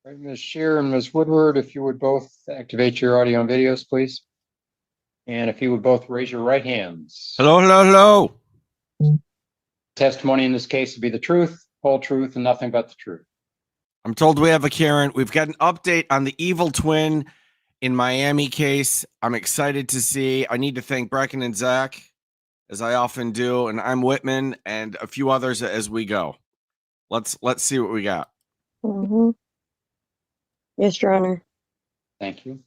Right, Ms. Shear and Ms. Woodward, if you would both activate your audio and videos, please. And if you would both raise your right hands. Hello, hello, hello. Testimony in this case to be the truth, whole truth, and nothing but the truth. I'm told we have a Karen. We've got an update on the evil twin in Miami case. I'm excited to see. I need to thank Brecken and Zach, as I often do, and I'm Whitman and a few others as we go. Let's see what we got. Mm-hmm. Yes, Your Honor. Thank you.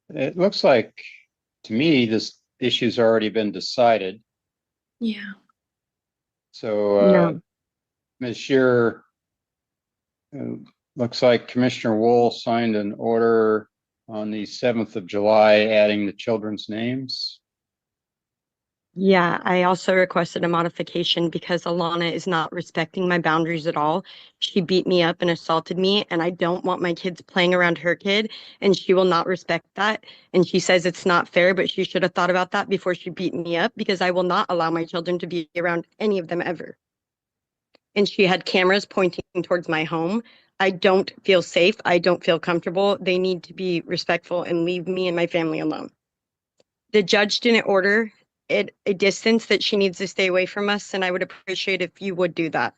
It looks like, to me, this issue's already been decided. Yeah. So, No. Ms. Shear, looks like Commissioner Wool signed an order on the 7th of July, adding the children's names. Yeah, I also requested a modification because Alana is not respecting my boundaries at all. She beat me up and assaulted me, and I don't want my kids playing around her kid, and she will not respect that. And she says it's not fair, but she should have thought about that before she beat me up, because I will not allow my children to be around any of them ever. And she had cameras pointing towards my home. I don't feel safe. I don't feel comfortable. They need to be respectful and leave me and my family alone. The judge didn't order it a distance that she needs to stay away from us, and I would appreciate if you would do that.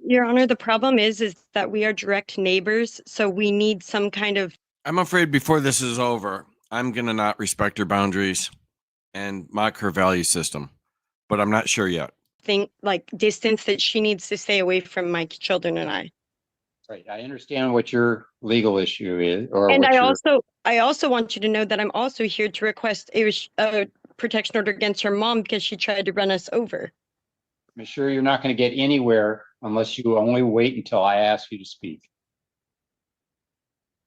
Your Honor, the problem is that we are direct neighbors, so we need some kind of. I'm afraid before this is over, I'm going to not respect her boundaries and mock her value system, but I'm not sure yet. Thing like distance that she needs to stay away from my children and I. Right. I understand what your legal issue is, And I also want you to know that I'm also here to request a protection order against her mom because she tried to run us over. I'm sure you're not going to get anywhere unless you only wait until I ask you to speak.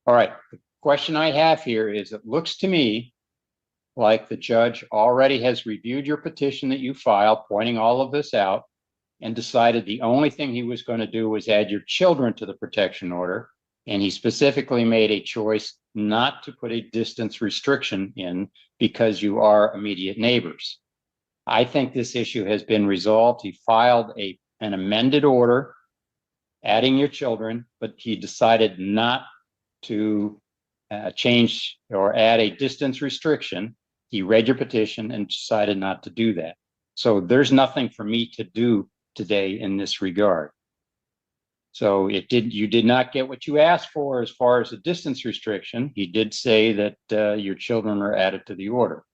All right. The question I have here is, it looks to me like the judge already has reviewed your petition that you filed, pointing all of this out, and decided the only thing he was going to do was add your children to the protection order. And he specifically made a choice not to put a distance restriction in because you are immediate neighbors. I think this issue has been resolved. He filed an amended order adding your children, but he decided not to change or add a distance restriction. He read your petition and decided not to do that. So there's nothing for me to do today in this regard. So you did not get what you asked for as far as a distance restriction. He did say that your children are added to the order.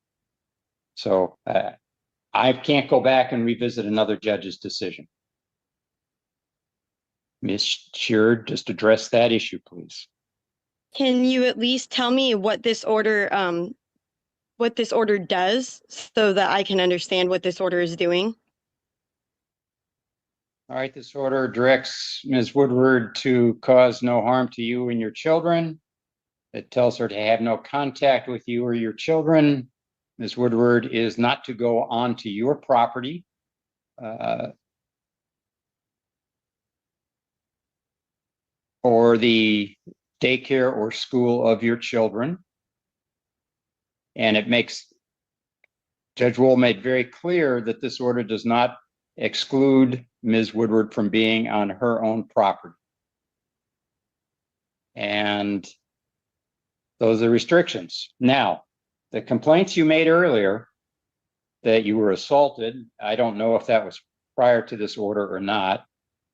So I can't go back and revisit another judge's decision. Ms. Shear, just address that issue, please. Can you at least tell me what this order does so that I can understand what this order is doing? All right, this order directs Ms. Woodward to cause no harm to you and your children. It tells her to have no contact with you or your children. Ms. Woodward is not to go onto your property. Or the daycare or school of your children. And it makes, Judge Wool made very clear that this order does not exclude Ms. Woodward from being on her own property. And those are restrictions. Now, the complaints you made earlier that you were assaulted, I don't know if that was prior to this order or not,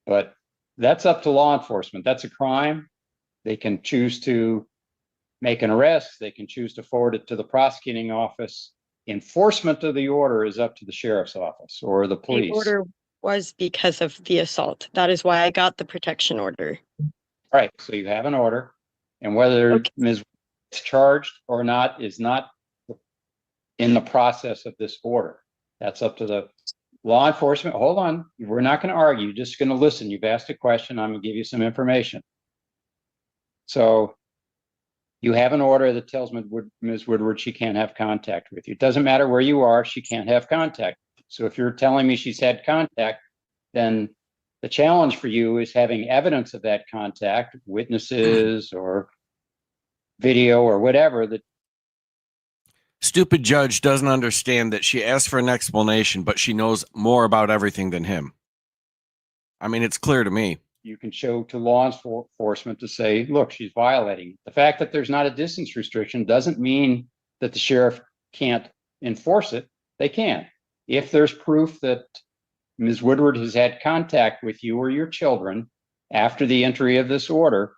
but that's up to law enforcement. That's a crime. They can choose to make an arrest. They can choose to forward it to the prosecuting office. Enforcement of the order is up to the sheriff's office or the police. The order was because of the assault. That is why I got the protection order. All right, so you have an order, and whether Ms. is charged or not is not in the process of this order. That's up to the law enforcement. Hold on, we're not going to argue, just going to listen. You've asked a question, I'm going to give you some information. So you have an order that tells Ms. Woodward she can't have contact with you. It doesn't matter where you are, she can't have contact. So if you're telling me she's had contact, then the challenge for you is having evidence of that contact, witnesses or video or whatever. That Stupid judge doesn't understand that she asked for an explanation, but she knows more about everything than him. I mean, it's clear to me. you can show to law enforcement to say, look, she's violating it. The fact that there's not a distance restriction doesn't mean that the sheriff can't enforce it. They can. If there's proof that Ms. Woodward has had contact with you or your children after the entry of this order,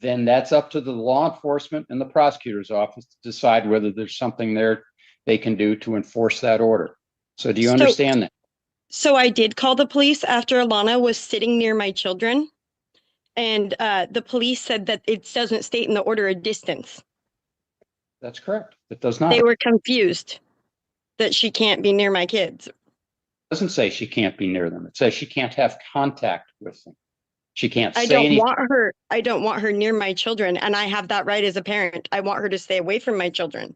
then that's up to the law enforcement and the prosecutor's office to decide whether there's something there they can do to enforce that order. So do you understand that? So I did call the police after Alana was sitting near my children, and the police said that it doesn't state in the order a distance. That's correct. It does not. They were confused that she can't be near my kids. It doesn't say she can't be near them. It says she can't have contact with them. She can't say anything. I don't want her near my children, and I have that right as a parent. I want her to stay away from my children.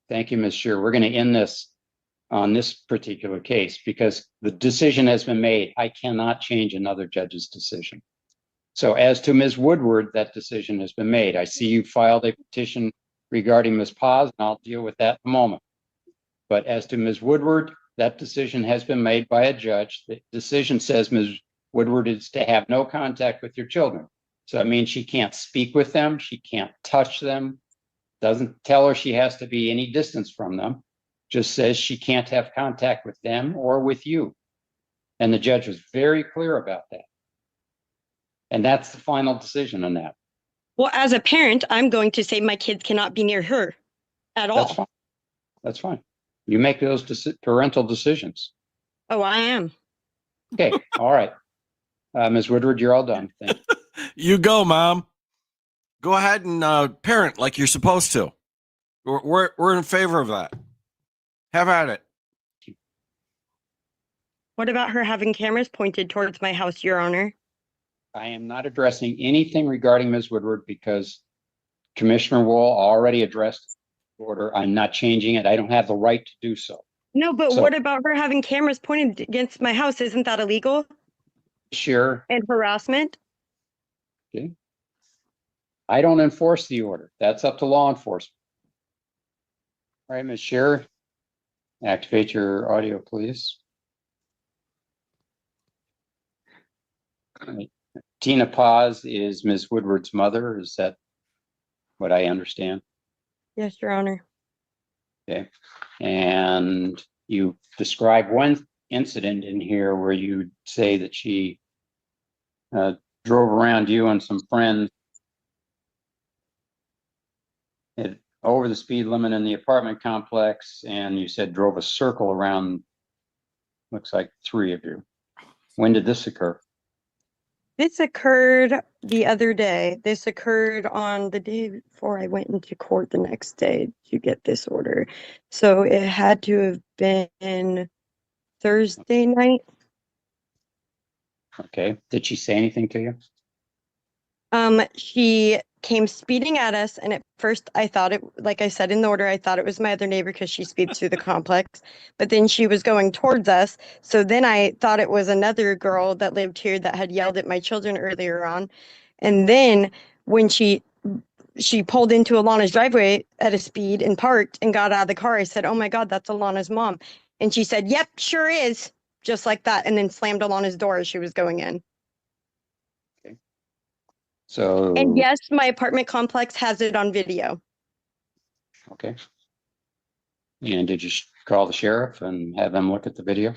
Thank you, Ms. Scheer. We're going to end this on this particular case because the decision has been made. I cannot change another judge's decision. So as to Ms. Woodward, that decision has been made. I see you filed a petition regarding Ms. Paz, and I'll deal with that in a moment. But as to Ms. Woodward, that decision has been made by a judge. The decision says Ms. Woodward is to have no contact with your children. So that means she can't speak with them. She can't touch them. Doesn't tell her she has to be any distance from them. Just says she can't have contact with them or with you. And the judge was very clear about that. And that's the final decision on that. Well, as a parent, I'm going to say my kids cannot be near her at all. That's fine. That's fine. You make those parental decisions. Oh, I am. Okay. All right. Ms. Woodward, you're all done. Thank you. You go, Mom. Go ahead and parent like you're supposed to. We're in favor of that. Have at it. What about her having cameras pointed towards my house, Your Honor? I am not addressing anything regarding Ms. Woodward because Commissioner Wool already addressed the order. I'm not changing it. I don't have the right to do so. No, but what about her having cameras pointed against my house? Isn't that illegal? Sure. And harassment? Okay. I don't enforce the order. That's up to law enforcement. All right, Ms. Scheer, activate your audio, please. All right. Tina Paz is Ms. Woodward's mother. Is that what I understand? Yes, Your Honor. Okay. And you describe one incident in here where you say that she drove around you and some friends over the speed limit in the apartment complex, and you said drove a circle around, looks like 3 of you. When did this occur? This occurred the other day. This occurred on the day before I went into court the next day to get this order. So it had to have been Thursday night. Okay. Did she say anything to you? She came speeding at us, and at first I thought it, like I said in the order, I thought it was my other neighbor because she speeds through the complex, but then she was going towards us. So then I thought it was another girl that lived here that had yelled at my children earlier on. And then when she pulled into Alana's driveway at a speed and parked and got out of the car, I said, "Oh my God, that's Alana's mom." And she said, "Yep, sure is." Just like that. And then slammed Alana's door as she was going in. So. And yes, my apartment complex has it on video. Okay. And did you call the sheriff and have them look at the video?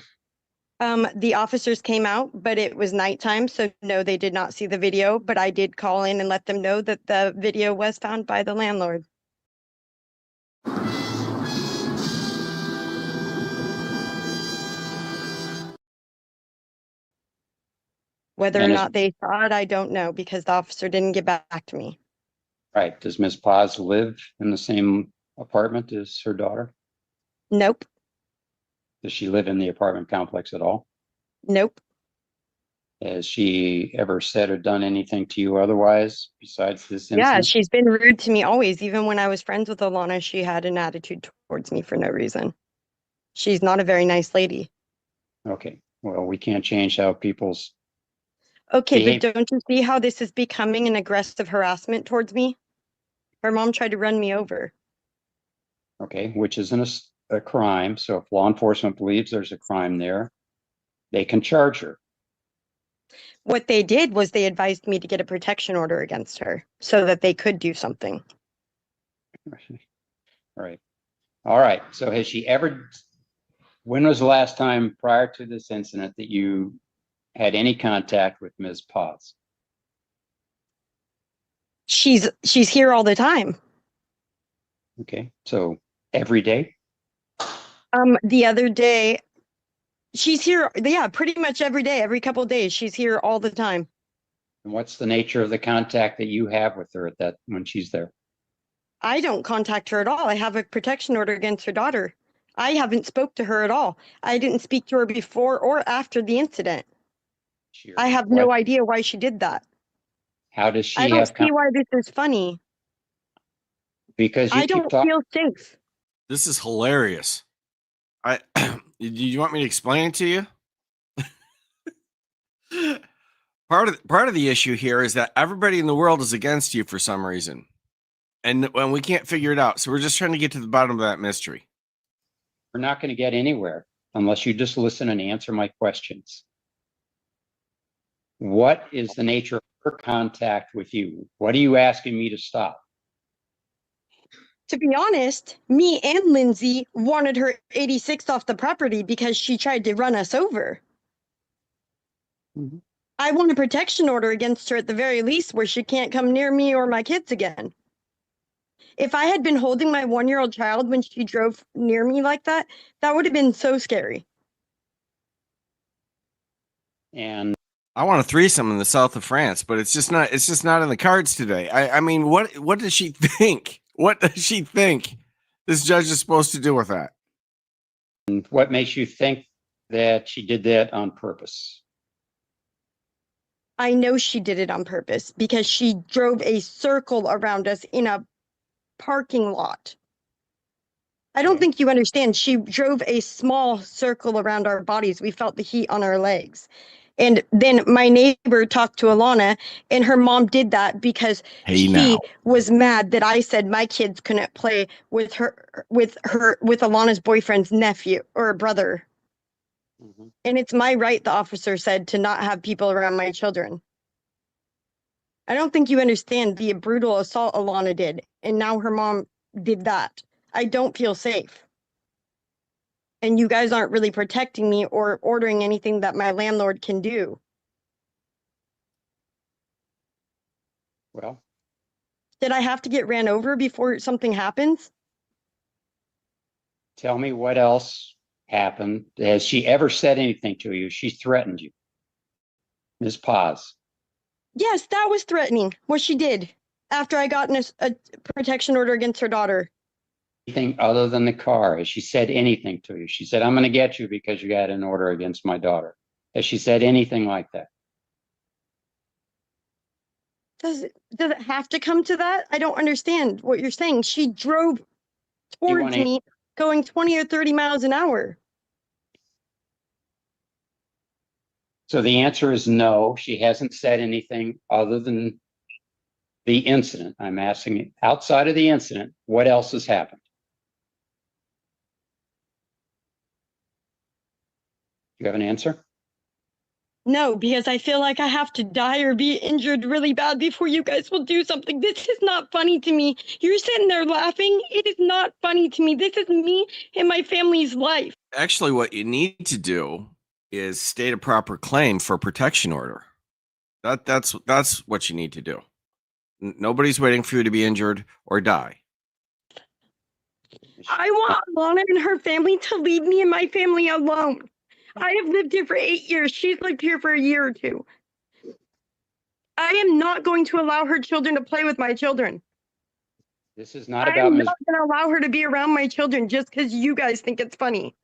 The officers came out, but it was nighttime, so no, they did not see the video, but I did call in and let them know that the video was found by the landlord. Whether or not they saw it, I don't know, because the officer didn't get back to me. Right. Does Ms. Paz live in the same apartment as her daughter? Nope. Does she live in the apartment complex at all? Nope. Has she ever said or done anything to you otherwise besides this incident? Yeah, she's been rude to me always. Even when I was friends with Alana, she had an attitude towards me for no reason. She's not a very nice lady. Okay. Well, we can't change how people's. Okay, but don't you see how this is becoming an aggressive harassment towards me? Her mom tried to run me over. Okay, which isn't a crime. So if law enforcement believes there's a crime there, they can charge her. What they did was they advised me to get a protection order against her so that they could do something. Right. All right. So has she ever, when was the last time prior to this incident that you had any contact with Ms. Paz? She's here all the time. Okay. So every day? The other day, she's here, yeah, pretty much every day, every couple of days. She's here all the time. And what's the nature of the contact that you have with her at that when she's there? I don't contact her at all. I have a protection order against her daughter. I haven't spoke to her at all. I didn't speak to her before or after the incident. I have no idea why she did that. How does I she don't have see why this is funny. because you I keep don't talking? feel safe. This is hilarious. Do you want me to explain it to you? Part of the issue here is that everybody in the world is against you for some reason. And when we can't figure it out. So we're just trying to get to the bottom of that mystery. We're not going to get anywhere unless you just listen and answer my questions. What is the nature of her contact with you? What are you asking me to stop? To be honest, me and Lindsay wanted her 86 off the property because she tried to run us over. Mm-hmm. I want a protection order against her at the very least where she can't come near me or my kids again. If I had been holding my 1-year-old child when she drove near me like that, that would have been so scary. And I want a threesome in the south of France, but it's just not in the cards today. I mean, what does she think? What does she think this judge is supposed to do with that? what makes you think that she did that on purpose? I know she did it on purpose because she drove a circle around us in a parking lot. I don't think you understand. She drove a small circle around our bodies. We felt the heat on our legs. And then my neighbor talked to Alana, and her mom did that because she was mad that I said my kids couldn't play with Alana's boyfriend's nephew or brother. Mm-hmm. And it's my right, the officer said, to not have people around my children. I don't think you understand the brutal assault Alana did, and now her mom did that. I don't feel safe. And you guys aren't really protecting me or ordering anything that my landlord can do. Well, did I have to get ran over before something happens? Tell me what else happened. Has she ever said anything to you? She threatened you. Ms. Paz. Yes, that was threatening, what she did after I got a protection order against her daughter. Anything other than the car? Has she said anything to you? She said, I'm going to get you because you got an order against my daughter. Has she said anything like that? Does it have to come to that? I don't understand what you're saying. She drove towards me going 20 or 30 miles an hour. So the answer is no. She hasn't said anything other than the incident. I'm asking outside of the incident, what else has happened? Do you have an answer? No, because I feel like I have to die or be injured really bad before you guys will do something. This is not funny to me. You're sitting there laughing. It is not funny to me. This is me and my family's life. Actually, what you need to do is state a proper claim for a protection order. That's what you need to do. Nobody's waiting for you to be injured or die. I want Alana and her family to leave me and my family alone. I have lived here for 8 years. She's lived here for a year or two. I am not going to allow her children to play with my children. This is not about Ms. I'm not going to allow her to be around my children just because you guys think it's funny.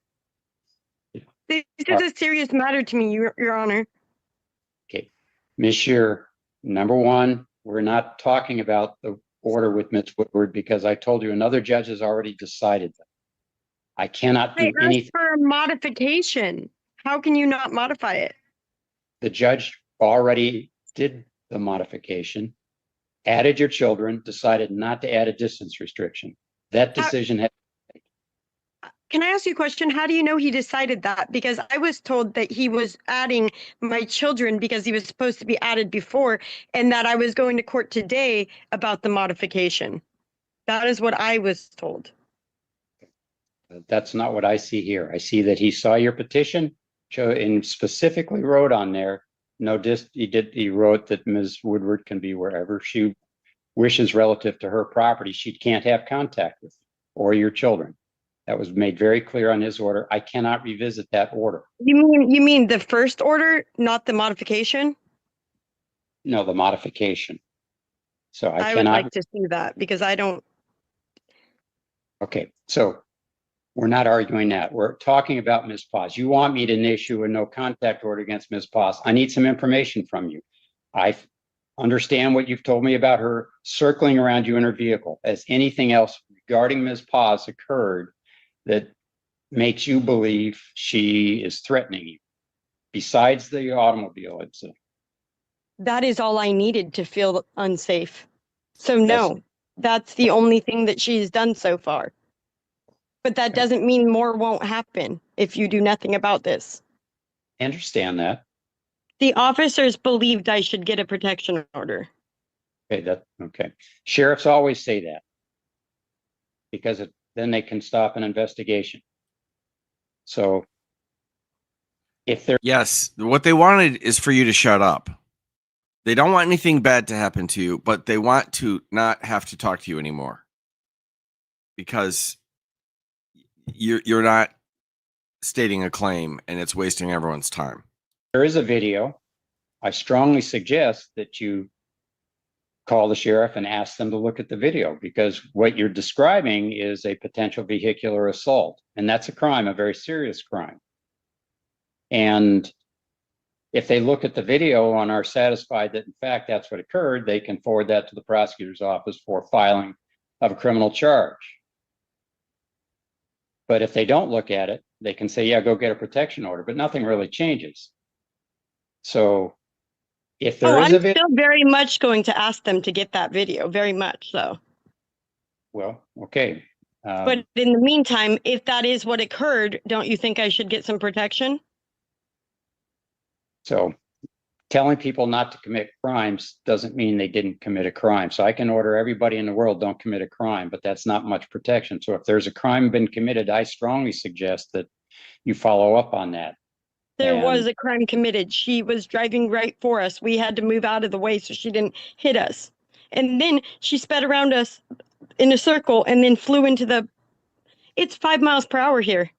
This is a serious matter to me, Your Honor. Okay. Ms. Shearer, number one, we're not talking about the order with Ms. Woodward because I told you another judge has already decided that. I cannot do anything. For a modification. How can you not modify it? The judge already did the modification, added your children, decided not to add a distance restriction. That decision had. Can I ask you a question? How do you know he decided that? Because I was told that he was adding my children because he was supposed to be added before, and that I was going to court today about the modification. That is what I was told. That's not what I see here. I see that he saw your petition, and specifically wrote on there, he wrote that Ms. Woodward can be wherever she wishes relative to her property. She can't have contact with you or your children. That was made very clear on his order. I cannot revisit that order. You mean the first order, not the modification? No, the modification. So I I would cannot. like to see that because I don't. Okay, so we're not arguing that. We're talking about Ms. Paz. You want me to issue a no contact order against Ms. Paz. I need some information from you. I understand what you've told me about her circling around you in her vehicle. Has anything else regarding Ms. Paz occurred that makes you believe she is threatening you besides the automobile incident? That is all I needed to feel unsafe. So That's- no, that's the only thing that she's done so far. But that doesn't mean more won't happen if you do nothing about this. I understand that. The officers believed I should get a protection order. Okay. Sheriffs always say that because then they can stop an investigation. So if there, Yes, what they wanted is for you to shut up. They don't want anything bad to happen to you, but they want to not have to talk to you anymore because you're not stating a claim and it's wasting everyone's time. there is a video, I strongly suggest that you call the sheriff and ask them to look at the video, because what you're describing is a potential vehicular assault, and that's a crime, a very serious crime. And if they look at the video and are satisfied that in fact that's what occurred, they can forward that to the prosecutor's office for filing of a criminal charge. But if they don't look at it, they can say, yeah, go get a protection order, but nothing really changes. So if there is I'm a video, still very much going to ask them to get that video, very much so. well, okay. But in the meantime, if that is what occurred, don't you think I should get some protection? So telling people not to commit crimes doesn't mean they didn't commit a crime. So I can order everybody in the world don't commit a crime, but that's not much protection. So if there's a crime been committed, I strongly suggest that you follow up on that. There And- was a crime committed. She was driving right for us. We had to move out of the way so she didn't hit us. And then she sped around us in a circle and then flew into it's 5 miles per hour here.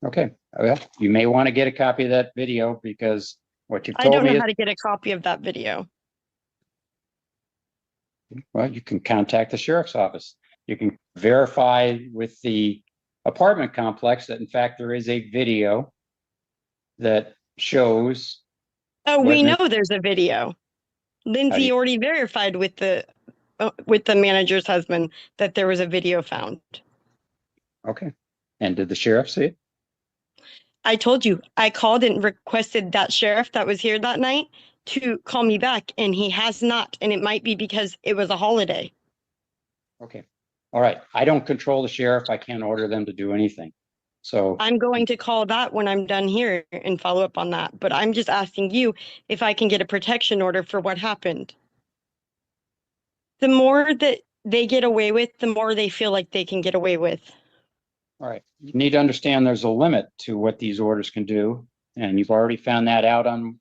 Okay, well, you may want to get a copy of that video because what you've I told don't me know is, how to get a copy of that video. well, you can contact the sheriff's office. You can verify with the apartment complex that in fact there is a video that shows. Oh, What we Miss- know there's a video. Lindsay you- already verified with the manager's husband that there was a video found. Okay, and did the sheriff see it? I told you, I called and requested that sheriff that was here that night to call me back, and he has not. And it might be because it was a holiday. Okay, all right. I don't control the sheriff. I can't order them to do anything. So, I'm going to call that when I'm done here and follow up on that. But I'm just asking you if I can get a protection order for what happened. The more that they get away with, the more they feel like they can get away with. all right, you need to understand there's a limit to what these orders can do. And you've already found that out on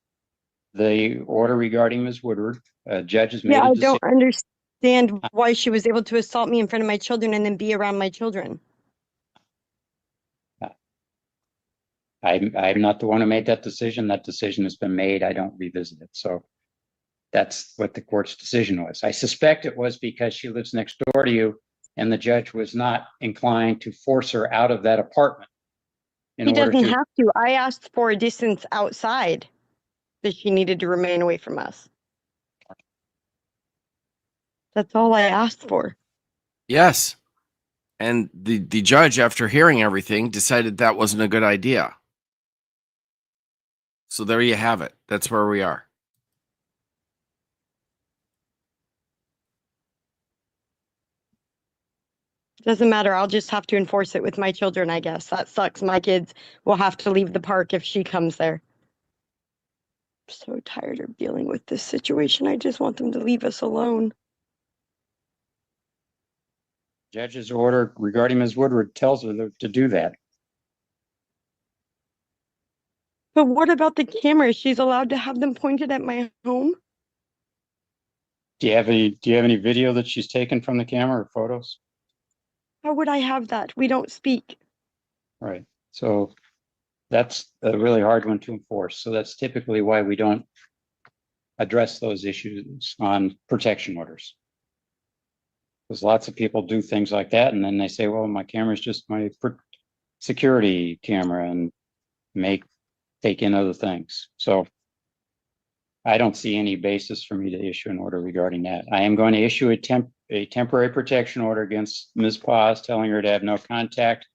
the order regarding Ms. Woodward. Judge has made Yeah, a I decision. don't understand why she was able to assault me in front of my children and then be around my children. I'm not the one who made that decision. That decision has been made. I don't revisit it. So that's what the court's decision was. I suspect it was because she lives next door to you and the judge was not inclined to force her out of that apartment. He doesn't have to. I asked for a distance outside that she needed to remain away from us. That's all I asked for. Yes. And the judge, after hearing everything, decided that wasn't a good idea. So there you have it. That's where we are. Doesn't matter. I'll just have to enforce it with my children, I guess. That sucks. My kids will have to leave the park if she comes there. I'm so tired of dealing with this situation. I just want them to leave us alone. Judge's order regarding Ms. Woodward tells her to do that. But what about the cameras? She's allowed to have them pointed at my home? Do you have any video that she's taken from the camera or photos? How would I have that? We don't speak. Right. So that's a really hard one to enforce. So that's typically why we don't address those issues on protection orders. Because lots of people do things like that, and then they say, well, my camera is just my security camera, and take in other things. So I don't see any basis for me to issue an order regarding that. I am going to issue a temporary protection order against Ms. Paz, telling her to have no contact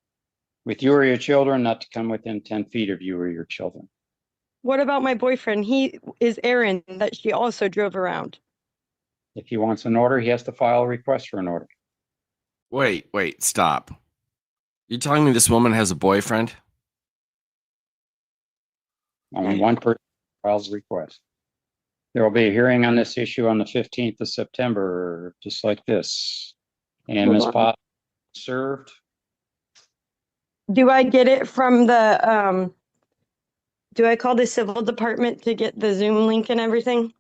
with you or your children, not to come within 10 feet of you or your children. What about my boyfriend? He is Aaron that she also drove around. If he wants an order, he has to file a request for an order. Wait, stop. You're telling me this woman has a boyfriend? Only one person files a request. There will be a hearing on this issue on the 15th of September, just like this. And Ms. Paz served. Do I get it from the, do I call the civil department to get the Zoom link and everything?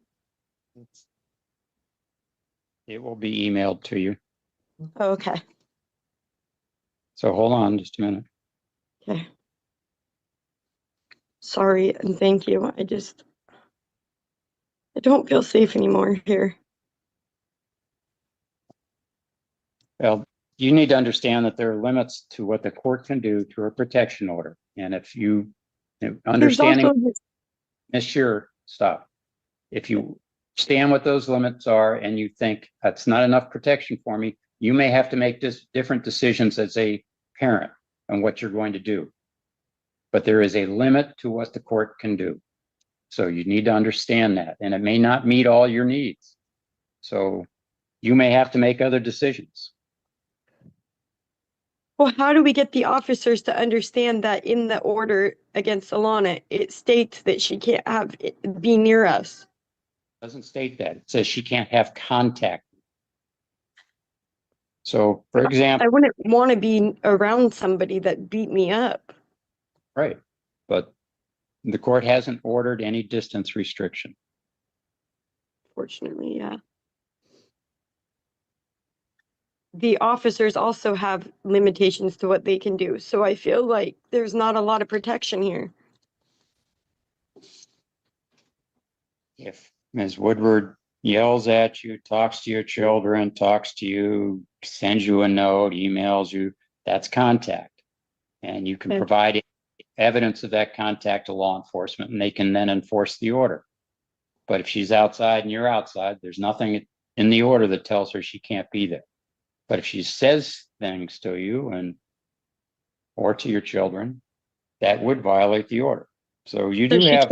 It will be emailed to you. Oh, okay. So hold on just a minute. Okay. Sorry and thank you. I don't feel safe anymore here. Well, you need to understand that there are limits to what the court can do to a protection order. And if you understanding, Ms. Shearer, stop. If you stand what those limits are and you think that's not enough protection for me, you may have to make different decisions as a parent on what you're going to do. But there is a limit to what the court can do. So you need to understand that, and it may not meet all your needs. So you may have to make other decisions. Well, how do we get the officers to understand that in the order against Alana, it states that she can't be near us? It doesn't state that. It says she can't have contact. So, for example, I wouldn't want to be around somebody that beat me up. Right. But the court hasn't ordered any distance restriction. Fortunately, yeah. The officers also have limitations to what they can do. So I feel like there's not a lot of protection here. If Ms. Woodward yells at you, talks to your children, talks to you, sends you a note, emails you, that's contact. And you can provide evidence of that contact to law enforcement, and they can then enforce the order. But if she's outside and you're outside, there's nothing in the order that tells her she can't be there. But if she says things to you or to your children, that would violate the order. So you do have.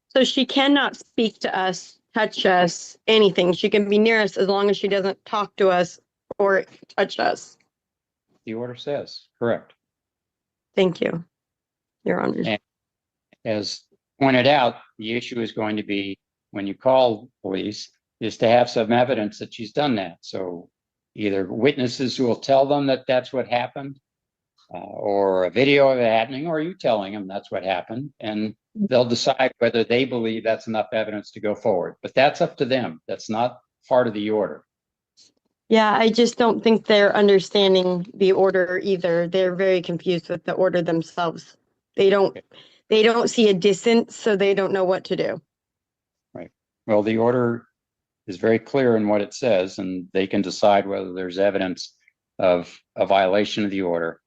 So she cannot speak to us, touch us, anything. She can be near us as long as she doesn't talk to us or touch us. The order says, correct. Thank you, Your Honor. And as pointed out, the issue is going to be when you call police is to have some evidence that she's done that. So either witnesses who will tell them that that's what happened, or a video of it happening, or you telling them that's what happened, and they'll decide whether they believe that's enough evidence to go forward. But that's up to them. That's not part of the order. Yeah, I just don't think they're understanding the order either. They're very confused with the order themselves. They don't see a distance, so they don't know what to do. Right. Well, the order is very clear in what it says, and they can decide whether there's evidence of a violation of the order.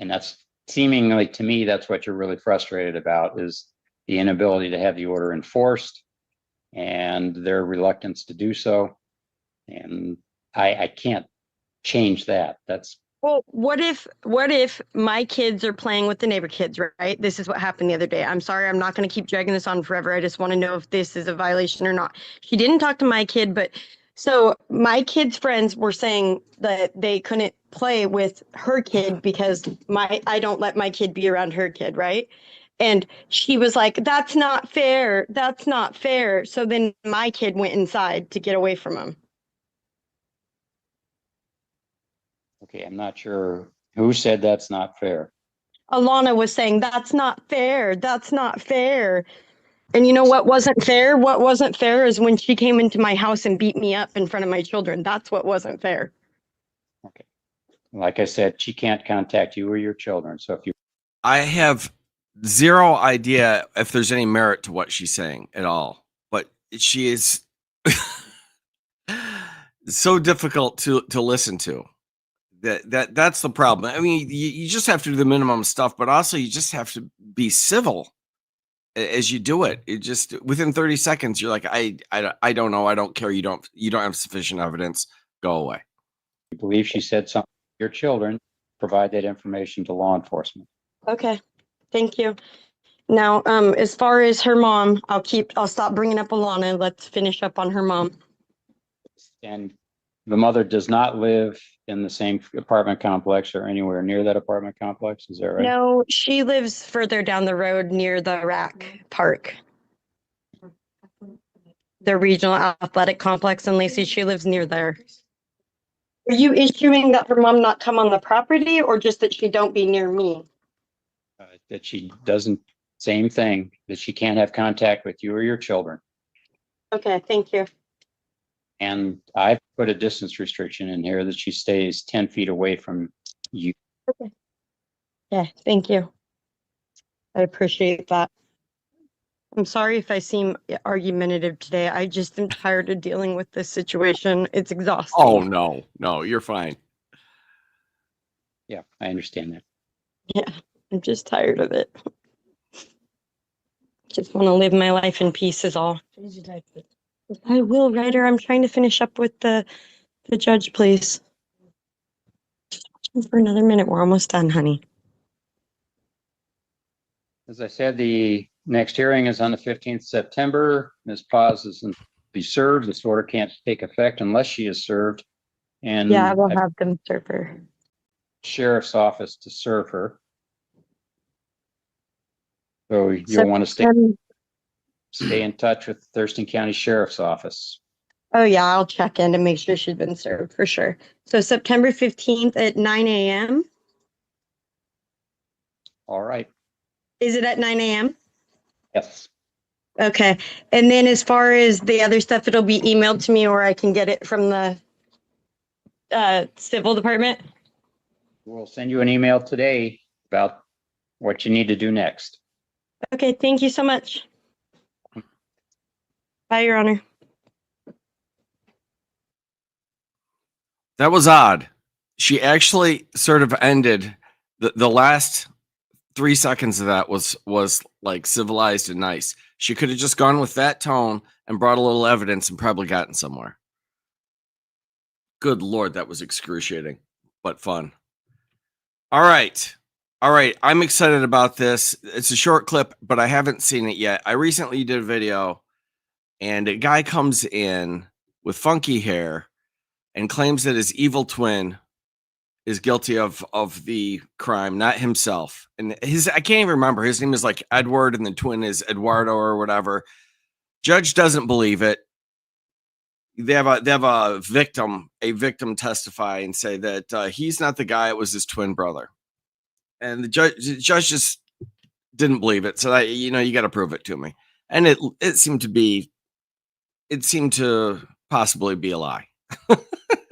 And that's seemingly, to me, that's what you're really frustrated about, is the inability to have the order enforced and their reluctance to do so. And I can't change that. That's well, what if my kids are playing with the neighbor kids, right? This is what happened the other day. I'm sorry, I'm not going to keep dragging this on forever. I just want to know if this is a violation or not. She didn't talk to my kid, but so my kids' friends were saying that they couldn't play with her kid because I don't let my kid be around her kid, right? And she was like, that's not fair. That's not fair. So then my kid went inside to get away from him. Okay, I'm not sure who said that's not fair. Alana was saying, that's not fair. That's not fair. And you know what wasn't fair? What wasn't fair is when she came into my house and beat me up in front of my children. That's what wasn't fair. Okay. Like I said, she can't contact you or your children. So if you I have zero idea if there's any merit to what she's saying at all, but she is so difficult to listen to. That's the problem. I mean, you just have to do the minimum stuff, but also you just have to be civil as you do it. It just within 30 seconds, you're like, I don't know, I don't care. You don't have sufficient evidence. Go away. believe she said something to your children, provide that information to law enforcement. Okay, thank you. Now, as far as her mom, I'll stop bringing up Alana. Let's finish up on her mom. And the mother does not live in the same apartment complex or anywhere near that apartment complex. Is that right? No, she lives further down the road near the RAC park. The regional athletic complex in Lacey. She lives near there. Are you issuing that her mom not come on the property or just that she don't be near me? That she doesn't, same thing, that she can't have contact with you or your children. Okay, thank you. And I've put a distance restriction in here that she stays 10 feet away from you. Okay. Yeah, thank you. I appreciate that. I'm sorry if I seem argumentative today. I just am tired of dealing with this situation. It's exhausting. Oh, no, you're fine. Yeah, I understand that. Yeah, I'm just tired of it. Just want to live my life in peace is all. I will, Ryder. I'm trying to finish up with the judge, please. For another minute. We're almost done, honey. As I said, the next hearing is on the 15th September. Ms. Paz is to be served. This order can't take effect unless she is served. And Yeah, I will have them serve her. Sheriff's office to serve her. So you'll want to stay in touch with Thurston County Sheriff's Office. Oh yeah, I'll check in to make sure she's been served for sure. So September 15th at 9 a.m. All right. Is it at 9 a.m.? Yes. Okay. And then as far as the other stuff, it'll be emailed to me or I can get it from the civil department? We'll send you an email today about what you need to do next. Okay, thank you so much. Bye, Your Honor. That was odd. She actually sort of ended the last 3 seconds of that was like civilized and nice. She could have just gone with that tone and brought a little evidence and probably gotten somewhere. Good Lord, that was excruciating, but fun. All right. I'm excited about this. It's a short clip, but I haven't seen it yet. I recently did a video and a guy comes in with funky hair and claims that his evil twin is guilty of the crime, not himself. And I can't even remember. His name is like Edward and the twin is Eduardo or whatever. Judge doesn't believe it. They have a victim testify and say that he's not the guy, it was his twin brother. And the judge just didn't believe it. So you got to prove it to me. And it seemed to possibly be a lie.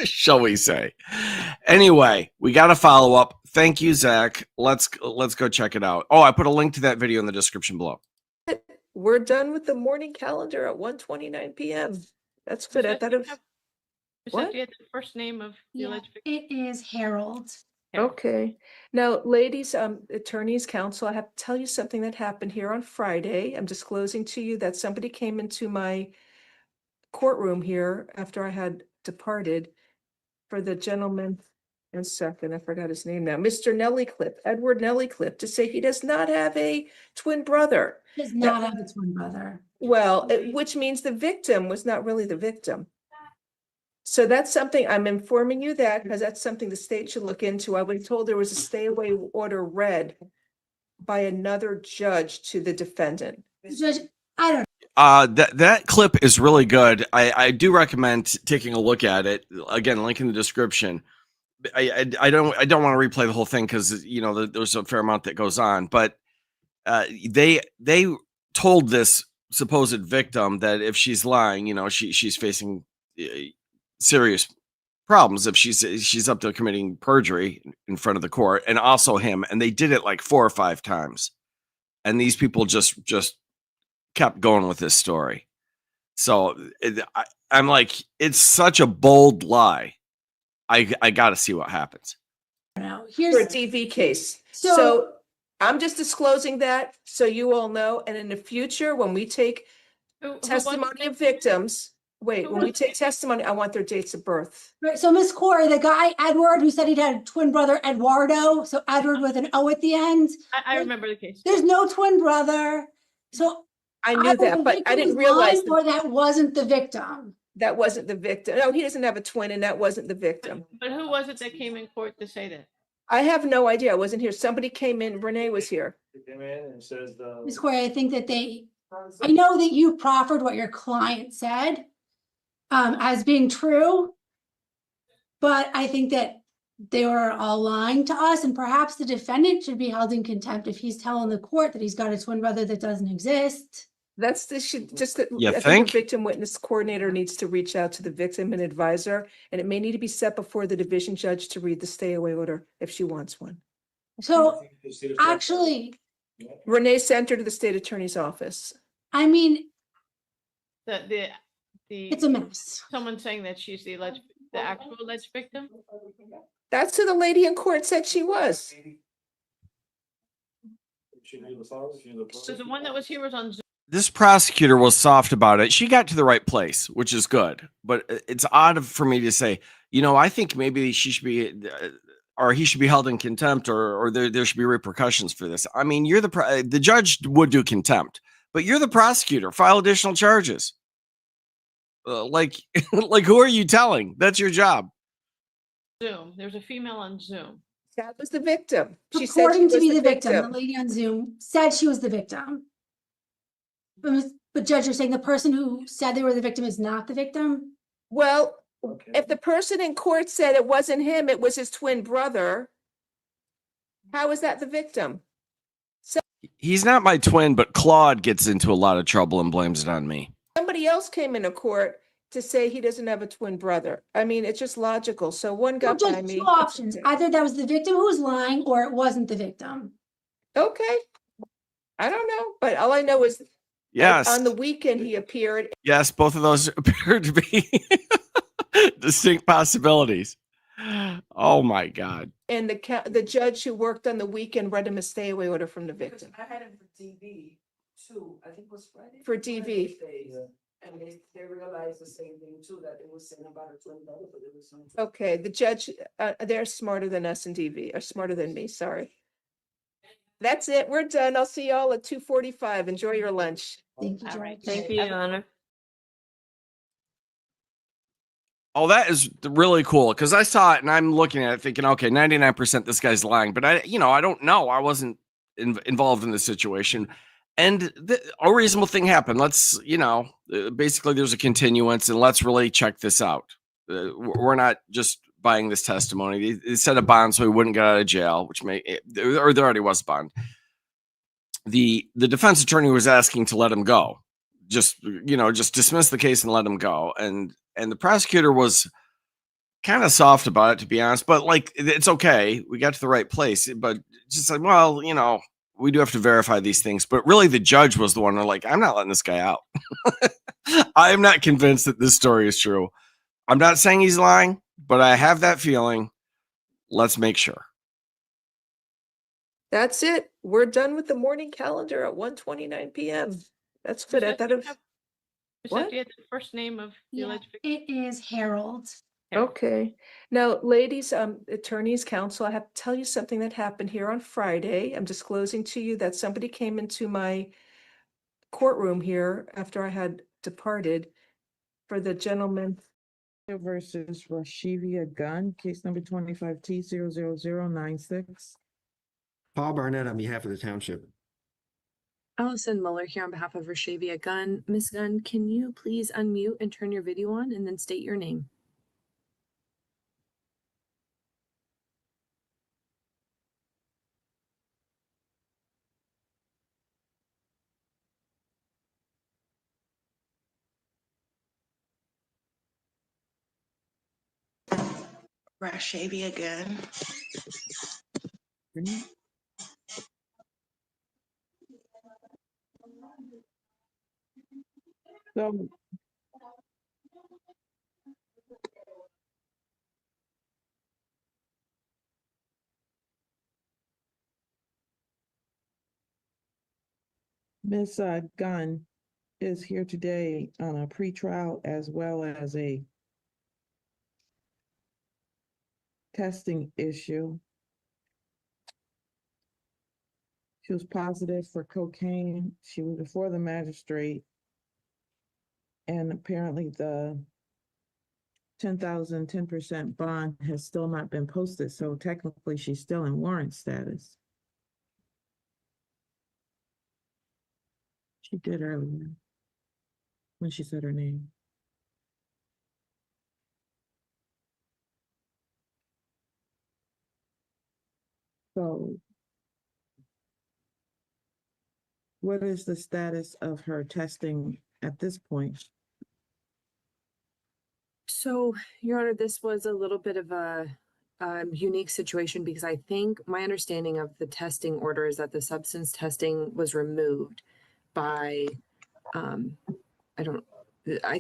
Shall we say? Anyway, we got a follow up. Thank you, Zach. Let's go check it out. Oh, I put a link to that video in the description below. We're done with the morning calendar at 1:29 p.m. That's good. I thought it was. What? You had the first name of the Yeah, alleged victim? it is Harold. Okay. Now, ladies, attorneys, counsel, I have to tell you something that happened here on Friday. I'm disclosing to you that somebody came into my courtroom here after I had departed for the gentleman. In a second, I forgot his name now. Mr. Nellyclip, Edward Nellyclip, to say he does not have a twin brother. Does not have a twin brother. Well, which means the victim was not really the victim. So that's something I'm informing you that, because that's something the state should look into. I was told there was a stay away order read by another judge to the defendant. Judge, I don't, That clip is really good. I do recommend taking a look at it. Again, link in the description. I don't want to replay the whole thing because there's a fair amount that goes on, but they told this supposed victim that if she's lying, she's facing serious problems if she's up to committing perjury in front of the court, and also him, and they did it like 4 or 5 times, and these people just kept going with this story. So I'm like, it's such a bold lie. I got to see what happens. know. For a Here's, DV case. So- So I'm just disclosing that so you all know, and in the future, when we take testimony of victims, when we take testimony, I want their dates of birth. right, so Miss Corey, the guy Edward who said he'd had a twin brother Eduardo, so Edward with an O at the end. I remember the case. There's no twin brother. So I knew either that, the but I victim didn't was realize lying or that wasn't the victim. that wasn't the victim. No, he doesn't have a twin and that wasn't the victim. But who was it that came in court to say that? I have no idea. I wasn't here. Somebody came in. Renee was here. Came in and says, Ms. Corey, I think that I know that you proffered what your client said as being true, but I think that they were all lying to us, and perhaps the defendant should be held in contempt if he's telling the court that he's got a twin brother that doesn't exist. That's the, should just, You I think think? the victim witness coordinator needs to reach out to the victim and advisor, and it may need to be set before the division judge to read the stay away order if she wants one. So actually, Renee sent her to the state attorney's office. I mean, The it's a mess. someone saying that she's the actual alleged victim? That's who the lady in court said she was. So the one that was here was on Zoom. This prosecutor was soft about it. She got to the right place, which is good. But it's odd for me to say, I think maybe she should be, or he should be held in contempt, or there should be repercussions for this. I mean, you're the judge would do contempt, but you're the prosecutor. File additional charges. Like who are you telling? That's your job. Zoom. There's a female on Zoom. That was the victim. She said she Purporting was to be the the victim, the lady on Zoom said she was the victim. But Judge, you're saying the person who said they were the victim is not the victim? Well, if the person in court said it wasn't him, it was his twin brother, how is that the victim? He's not my twin, but Claude gets into a lot of trouble and blames it on me. Somebody else came into court to say he doesn't have a twin brother. I mean, it's just logical. So one Well, got by Judge, me. two options. Either that was the victim who was lying or it wasn't the victim. Okay. I don't know, but all I know is Yes. on the weekend he appeared. Yes, both of those appear to be distinct possibilities. Oh my God. And the judge who worked on the weekend read him a stay away order from the victim. I had him for DV too, I think it was Friday. For DV. And they realized the same thing too, that it was saying about a twin brother, but it was some. Okay, the judge, they're smarter than us in DV, or smarter than me, sorry. That's it, we're done. I'll see y'all at 2:45. Enjoy your lunch. Thank you, All right. Judge. Thank you, Your Honor. Oh, that is really cool because I saw it and I'm looking at it thinking, okay, 99% this guy's lying, but I don't know. I wasn't involved in the situation. And a reasonable thing happened. Let's, basically there's a continuance and let's really check this out. We're not just buying this testimony. They set a bond so he wouldn't get out of jail, which there already was a bond. The defense attorney was asking to let him go. Just dismiss the case and let him go. And the prosecutor was kind of soft about it, to be honest, but it's okay. We got to the right place, but just like, well, we do have to verify these things. But really the judge was the one who I'm not letting this guy out. I am not convinced that this story is true. I'm not saying he's lying, but I have that feeling. Let's make sure. That's it. We're done with the morning calendar at 1:29 p.m. That's good. I thought it was, You What? said you had the first name of the Yeah, alleged victim? it is Harold. okay. Now, ladies, attorneys, counsel, I have to tell you something that happened here on Friday. I'm disclosing to you that somebody came into my courtroom here after I had departed for the gentleman versus Rashivia Gunn, case number 25T 00096. Paul Barnett on behalf of the township. Allison Muller here on behalf of Rashavia Gunn. Miss Gunn, can you please unmute and turn your video on and then state your name? Rashavia Gunn. So, Ms. Gunn is here today on a pretrial as well as a testing issue. She was positive for cocaine. She was before the magistrate. And apparently the 10% bond has still not been posted. So technically she's still in warrant status. She did earlier when she said her name. So what is the status of her testing at this point? So, Your Honor, this was a little bit of a unique situation because I think my understanding of the testing order is that the substance testing was removed by, I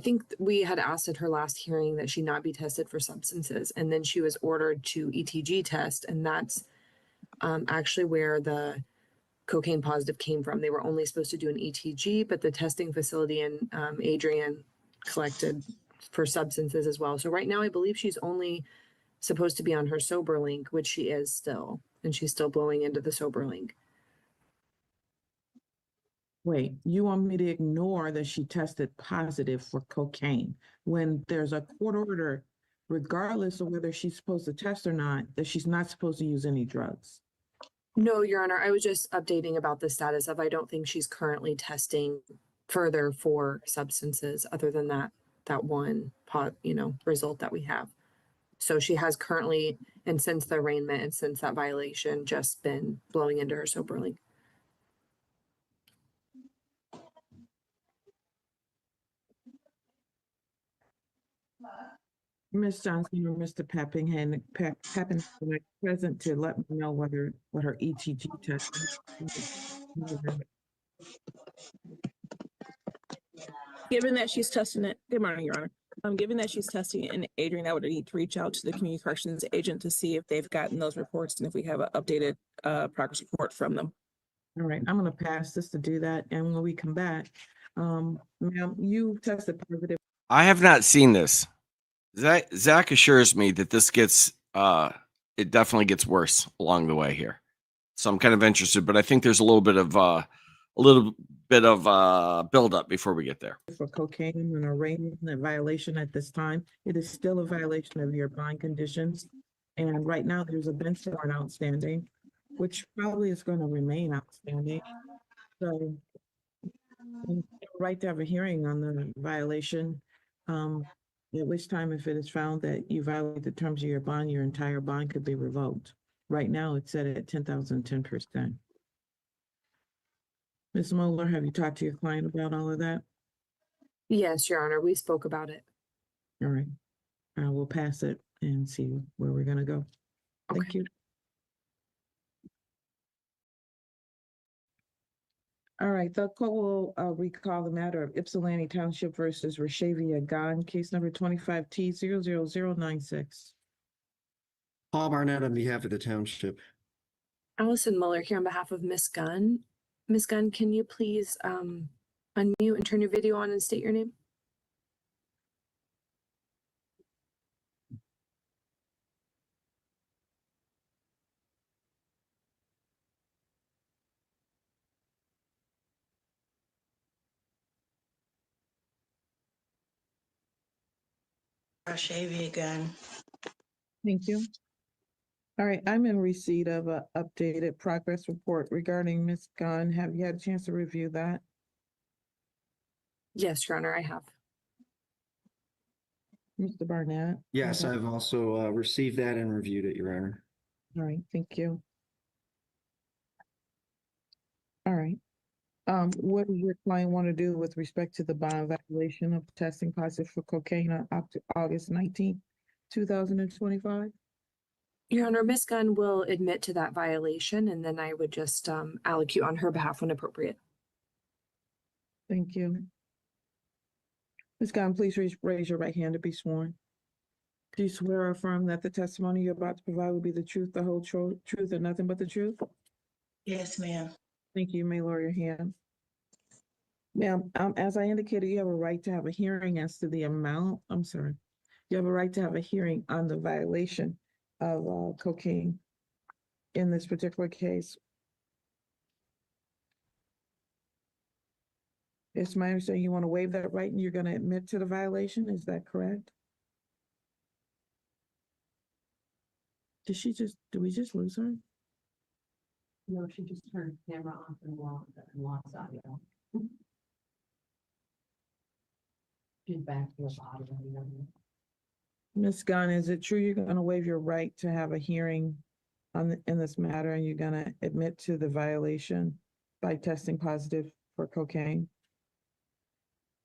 think we had asked at her last hearing that she not be tested for substances, and then she was ordered to ETG test, and that's actually where the cocaine positive came from. They were only supposed to do an ETG, but the testing facility in Adrian collected for substances as well. So right now, I believe she's only supposed to be on her sober link, which she is still, and she's still blowing into the sober link. Wait, you want me to ignore that she tested positive for cocaine when there's a court order, regardless of whether she's supposed to test or not, that she's not supposed to use any drugs? No, Your Honor, I was just updating about the status of, I don't think she's currently testing further for substances other than that one result that we have. So she has currently, and since the arraignment and since that violation, just been blowing into her sober link. Ms. Johnson or Mr. Pappingham, present to let me know what her ETG test is. Given that she's testing it, good morning, Your Honor. Given that she's testing it in Adrian, I would need to reach out to the community corrections agent to see if they've gotten those reports and if we have an updated progress report from them. All right, I'm gonna pass this to do that, and when we come back, ma'am, you tested positive. I have not seen this. Zach assures me that this gets it definitely gets worse along the way here. So I'm kind of interested, but I think there's a little bit of buildup before we get there. For cocaine and arraignment and a violation at this time. It is still a violation of your bond conditions. And right now there's a bench warrant outstanding, which probably is going to remain outstanding. So right to have a hearing on the violation. At which time, if it is found that you violate the terms of your bond, your entire bond could be revoked. Right now, it's set at 10%. Ms. Moeller, have you talked to your client about all of that? Yes, Your Honor, we spoke about it. All right. We'll pass it and see where we're gonna go. Thank you. All right, the court will recall the matter of Ypsilanti Township versus Rashavia Gunn, case number 25T 00096. Paul Barnett on behalf of the township. Allison Muller here on behalf of Miss Gunn. Miss Gunn, can you please unmute and turn your video on and state your name? Rashavia gun. Thank you. All right, I'm in receipt of a updated progress report regarding Ms. Gunn. Have you had a chance to review that? Yes, Your Honor, I have. Mr. Barnett? Yes, Okay. I've also received that and reviewed it, Your Honor. All right, thank you. All right. What does your client want to do with respect to the bond evaluation of testing positive for cocaine on August 19th, 2025? Your Honor, Ms. Gunn will admit to that violation, and then I would just allocute on her behalf when appropriate. Thank you. Ms. Gunn, please raise your right hand to be sworn. Do you swear or affirm that the testimony you're about to provide will be the truth, the whole truth, and nothing but the truth? Yes, ma'am. Thank you. You may lower your hand. Ma'am, as I indicated, you have a right to have a hearing as to the amount, you have a right to have a hearing on the violation of cocaine in this particular case. It's my understanding you want to waive that right and you're going to admit to the violation. Is that correct? Did we just lose her? No, she just turned camera off and lost audio. She's back with audio. Ms. Gunn, is it true you're going to waive your right to have a hearing in this matter and you're going to admit to the violation by testing positive for cocaine?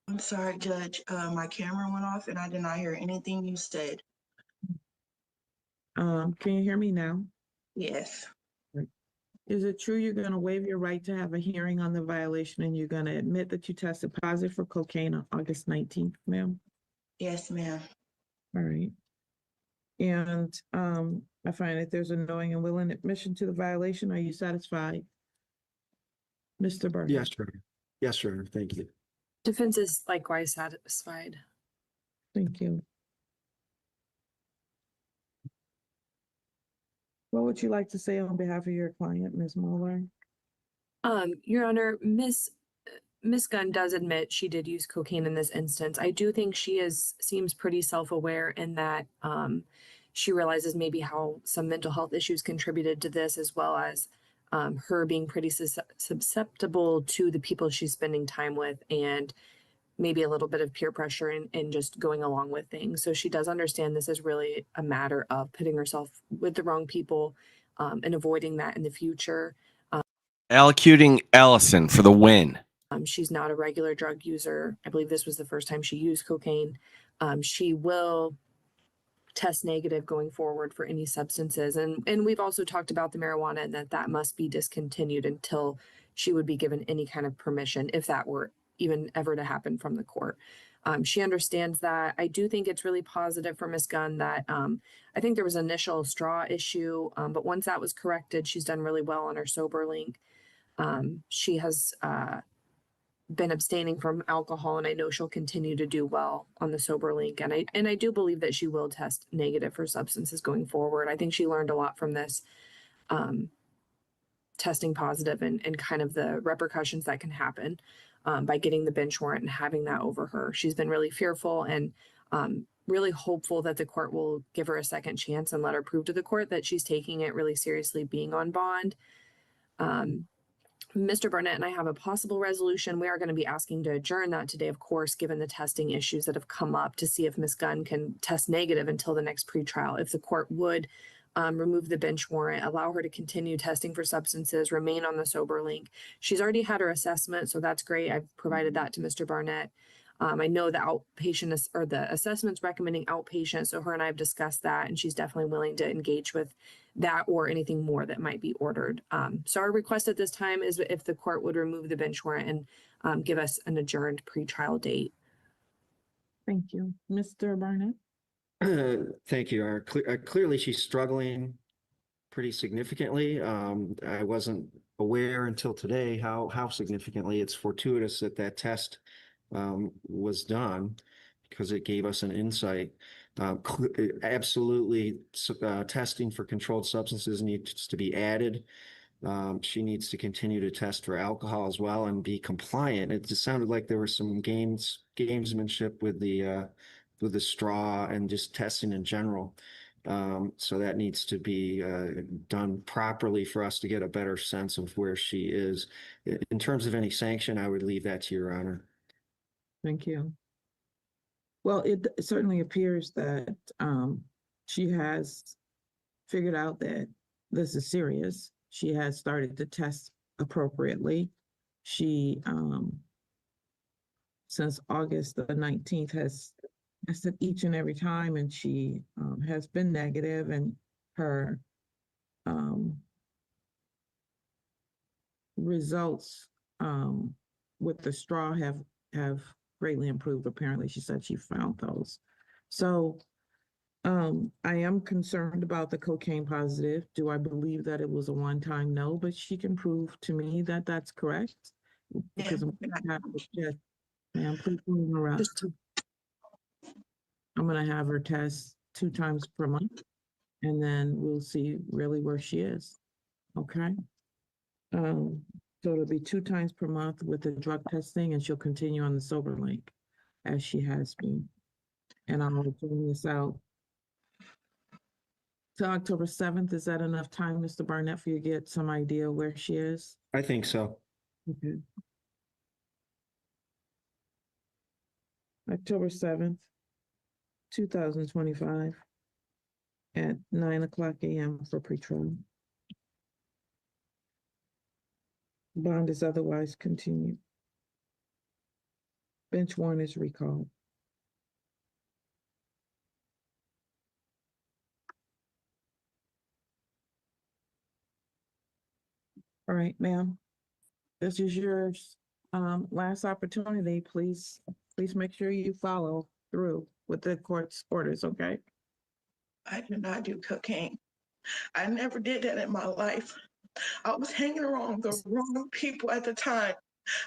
I'm sorry, Judge. My camera went off and I did not hear anything you said. Can you hear me now? Yes. Is it true you're going to waive your right to have a hearing on the violation and you're going to admit that you tested positive for cocaine on August 19th, ma'am? Yes, ma'am. All right. And I find that there's a knowing and willing admission to the violation. Are you satisfied? Mr. Burke? Yes, Your Honor. Yes, Your Honor. Thank you. Defense is likewise satisfied. Thank you. What would you like to say on behalf of your client, Ms. Mueller? Your Honor, Miss Gunn does admit she did use cocaine in this instance. I do think she seems pretty self-aware in that she realizes maybe how some mental health issues contributed to this, as well as her being pretty susceptible to the people she's spending time with, and maybe a little bit of peer pressure and just going along with things. So she does understand this is really a matter of putting herself with the wrong people and avoiding that in the future. Allocuting Allison for the win. She's not a regular drug user. I believe this was the first time she used cocaine. She will test negative going forward for any substances. And we've also talked about the marijuana and that must be discontinued until she would be given any kind of permission, if that were even ever to happen from the court. She understands that. I do think it's really positive for Ms. Gunn that I think there was an initial straw issue, but once that was corrected, she's done really well on her sober link. She has been abstaining from alcohol, and I know she'll continue to do well on the sober link. And I do believe that she will test negative for substances going forward. I think she learned a lot from this testing positive and kind of the repercussions that can happen by getting the bench warrant and having that over her. She's been really fearful and really hopeful that the court will give her a second chance and let her prove to the court that she's taking it really seriously being on bond. Mr. Barnett and I have a possible resolution. We are going to be asking to adjourn that today, of course, given the testing issues that have come up, to see if Ms. Gunn can test negative until the next pretrial. If the court would remove the bench warrant, allow her to continue testing for substances, remain on the sober link. She's already had her assessment, so that's great. I've provided that to Mr. Barnett. I know the outpatient or the assessment's recommending outpatient, so her and I have discussed that, and she's definitely willing to engage with that or anything more that might be ordered. So our request at this time is if the court would remove the bench warrant and give us an adjourned pretrial date. Thank you. Mr. Barnett? Thank you. Clearly, she's struggling pretty significantly. I wasn't aware until today how significantly. It's fortuitous that test was done because it gave us an insight. Absolutely, testing for controlled substances needs to be added. She needs to continue to test for alcohol as well and be compliant. It just sounded like there was some gamesmanship with the with the straw and just testing in general. So that needs to be done properly for us to get a better sense of where she is. In terms of any sanction, I would leave that to your honor. Thank you. Well, it certainly appears that she has figured out that this is serious. She has started to test appropriately. She, since August the 19th, has tested each and every time, and she has been negative, and her results with the straw have greatly improved. Apparently, she said she found those. So I am concerned about the cocaine positive. Do I believe that it was a one-time? No, but she can prove to me that that's correct. Because I'm gonna have to just, ma'am, please don't interrupt. I'm gonna have her test 2 times per month, and then we'll see really where she is. Okay. So it'll be 2 times per month with the drug testing, and she'll continue on the sober link as she has been. And I'm gonna bring this out to October 7th. Is that enough time, Mr. Barnett, for you to get some idea where she is? I think so. Okay. October 7th, 2025 at 9:00 a.m. for pretrial. Bond is otherwise continued. Bench warrant is recalled. All right, ma'am. This is your last opportunity. Please make sure you follow through with the court's orders, okay? I did not do cocaine. I never did that in my life. I was hanging around the wrong people at the time.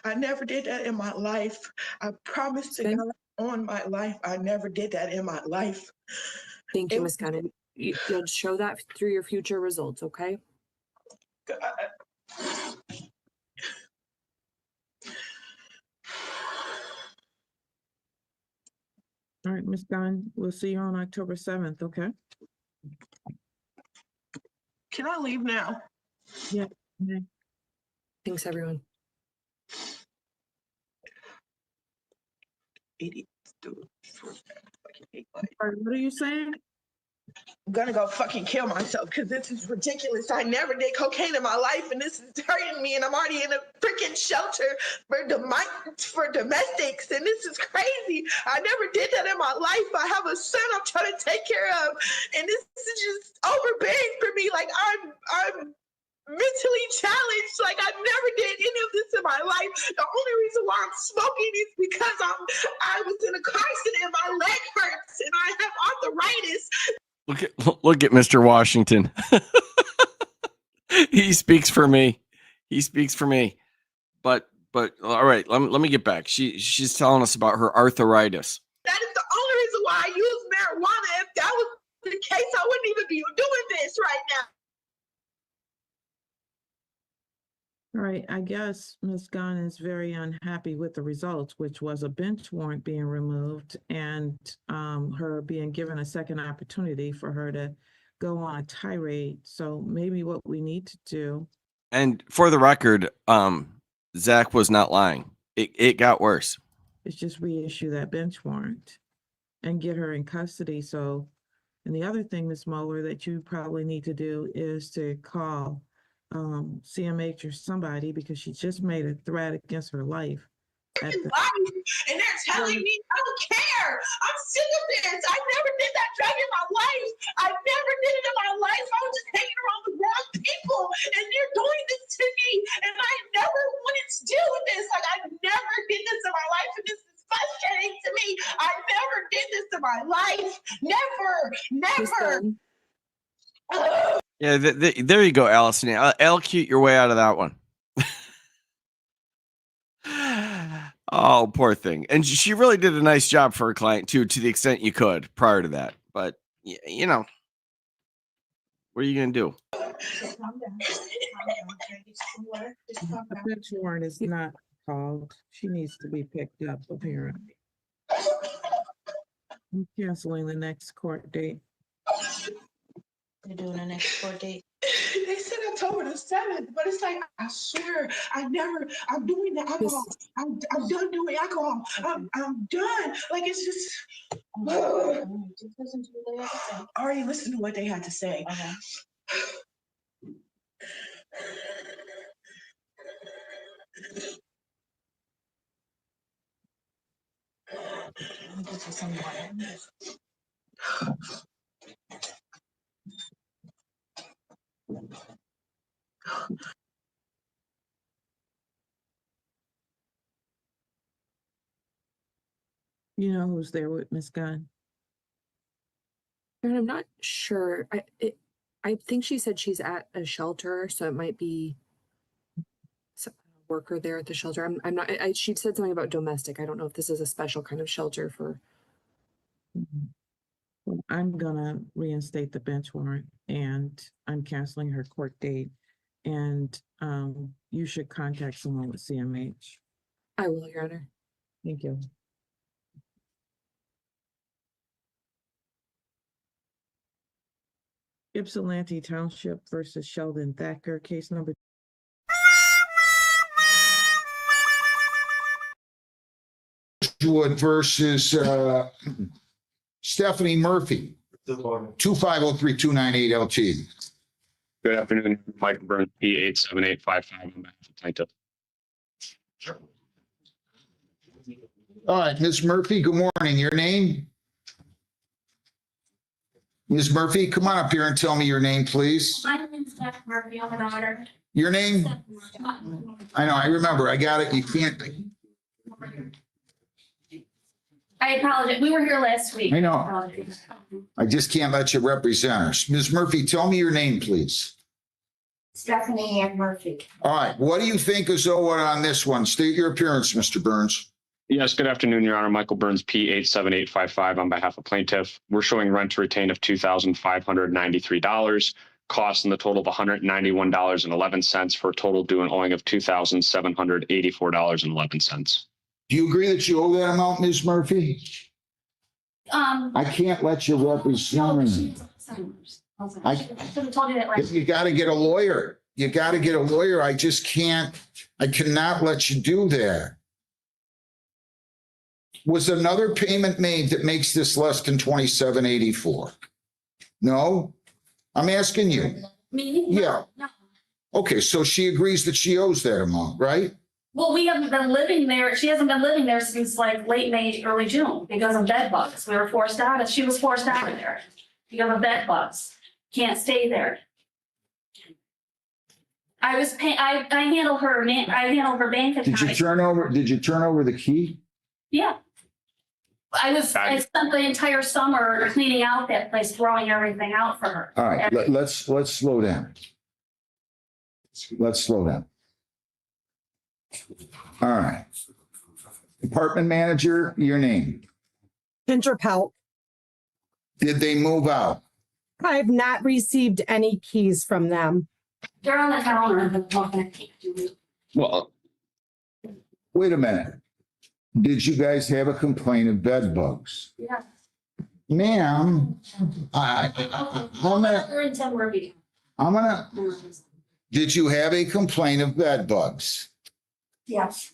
I never did that in my life. I promise to God on my life, I never did that in my life. Thank you, Ms. Gunn. You'll show that through your future results, okay? All right, Ms. Gunn, we'll see you on October 7th, okay? Can I leave now? Yeah. Okay. Thanks, everyone. Idiot. What are you saying? I'm gonna go fucking kill myself because this is ridiculous. I never did cocaine in my life, and this is hurting me, and I'm already in a freaking shelter for domestics, and this is crazy. I never did that in my life. I have a son I'm trying to take care of, and this is just overbearing for me. Like I'm mentally challenged. Like I never did any of this in my life. The only reason why I'm smoking is because I was in a car accident and my leg hurts and I have arthritis. Look at Mr. Washington. He speaks for me. He speaks for me. But all right, let me get back. She's telling us about her arthritis. That is the only reason why I use marijuana. If that was the case, I wouldn't even be doing this right now. All right, I guess Ms. Gunn is very unhappy with the results, which was a bench warrant being removed and her being given a second opportunity for her to go on a tirade. So maybe what we need to do. And for the record, Zach was not lying. It got worse. Is just reissue that bench warrant and get her in custody. So, and the other thing, Ms. Mueller, that you probably need to do is to call CMH or somebody, because she just made a threat against her life. And they're telling me I don't care. I'm sick of this. I never did that drug in my life. I never did it in my life. I was just hanging around the wrong people, and you're doing this to me. And I never wanted to deal with this. Like I never did this in my life, and this is frustrating to me. I never did this in my life. Never. Yeah, there you go, Allison. Allocute your way out of that one. Oh, poor thing. And she really did a nice job for her client too, to the extent you could prior to that. But you know, what are you gonna do? The bench warrant is not called. She needs to be picked up, apparently. I'm canceling the next court date. They're doing a next court date. They said October the 7th, but it's like, I swear, I'm doing the alcohol. I'm done doing alcohol. I'm done. Like, it's just. I already listened to what they had to say. You know who's there with Miss Gunn? And I'm not sure. I think she said she's at a shelter, so it might be a worker there at the shelter. I'm not. She said something about domestic. I don't know if this is a special kind of shelter for. Well, I'm gonna reinstate the bench warrant and I'm canceling her court date. And you should contact someone with CMH. I will, Your Honor. Thank you. Ypsilanti Township versus Sheldon Thacker, case number. Wood versus Stephanie Murphy, 2503298 LT. Good afternoon, Michael Burns, P87855 on behalf of plaintiff. All right, Ms. Murphy, good morning. Your name? Ms. Murphy, come on up here and tell me your name, please. My name is Steph Murphy. I'm a daughter. Your name? I know, I remember. I got it. You can't. I apologize. We were here last week. I know. I just can't let you represent us. Ms. Murphy, tell me your name, please. Stephanie Ann Murphy. All right, what do you think is owed on this one? State your appearance, Mr. Burns. Yes, good afternoon, Your Honor. Michael Burns, P87855 on behalf of plaintiff. We're showing rent to retain of $2,593, costs in the total of $191.11 for a total due and owing of $2,784.11. Do you agree that you owe that amount, Ms. Murphy? I can't let you represent. I should have told you that last. You got to get a lawyer. You got to get a lawyer. I just can't. I cannot let you do that. Was another payment made that makes this less than $2,784? No? I'm asking you. Me? Yeah. No. Okay, so she agrees that she owes that amount, right? Well, we haven't been living there. She hasn't been living there since like late May, early June because of bed bugs. We were forced out. She was forced out of there because of bed bugs. Can't stay there. I was paying. I handle her. I handle her bank account. Did you turn over the key? Yeah. I spent the entire summer cleaning out that place, throwing everything out for her. All right, let's slow down. Let's slow down. All right. Department manager, your name. Kendra Pelt. Did they move out? I have not received any keys from them. They're on the counter. Well, wait a minute. Did you guys have a complaint of bed bugs? Yeah. Ma'am, did you have a complaint of bed bugs? Yes.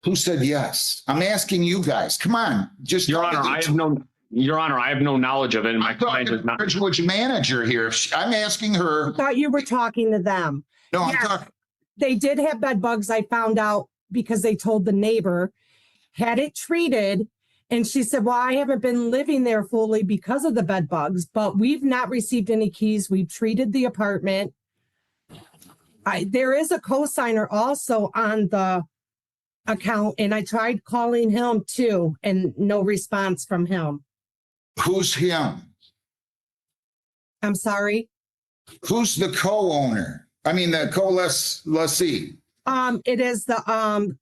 Who said yes? I'm asking you guys. Come on, just. Your Honor, I have no knowledge of it. And my client is not. Bridgewood's manager here. I'm asking her. I thought you were talking to them. No, yes, I'm talking. They did have bed bugs. I found out because they told the neighbor, had it treated. And she said, well, I haven't been living there fully because of the bed bugs, but we've not received any keys. We've treated the apartment. There is a co-signer also on the account, and I tried calling him too, and no response from him. Who's him? I'm sorry? Who's the co-owner? I mean, the co-lessee. It is the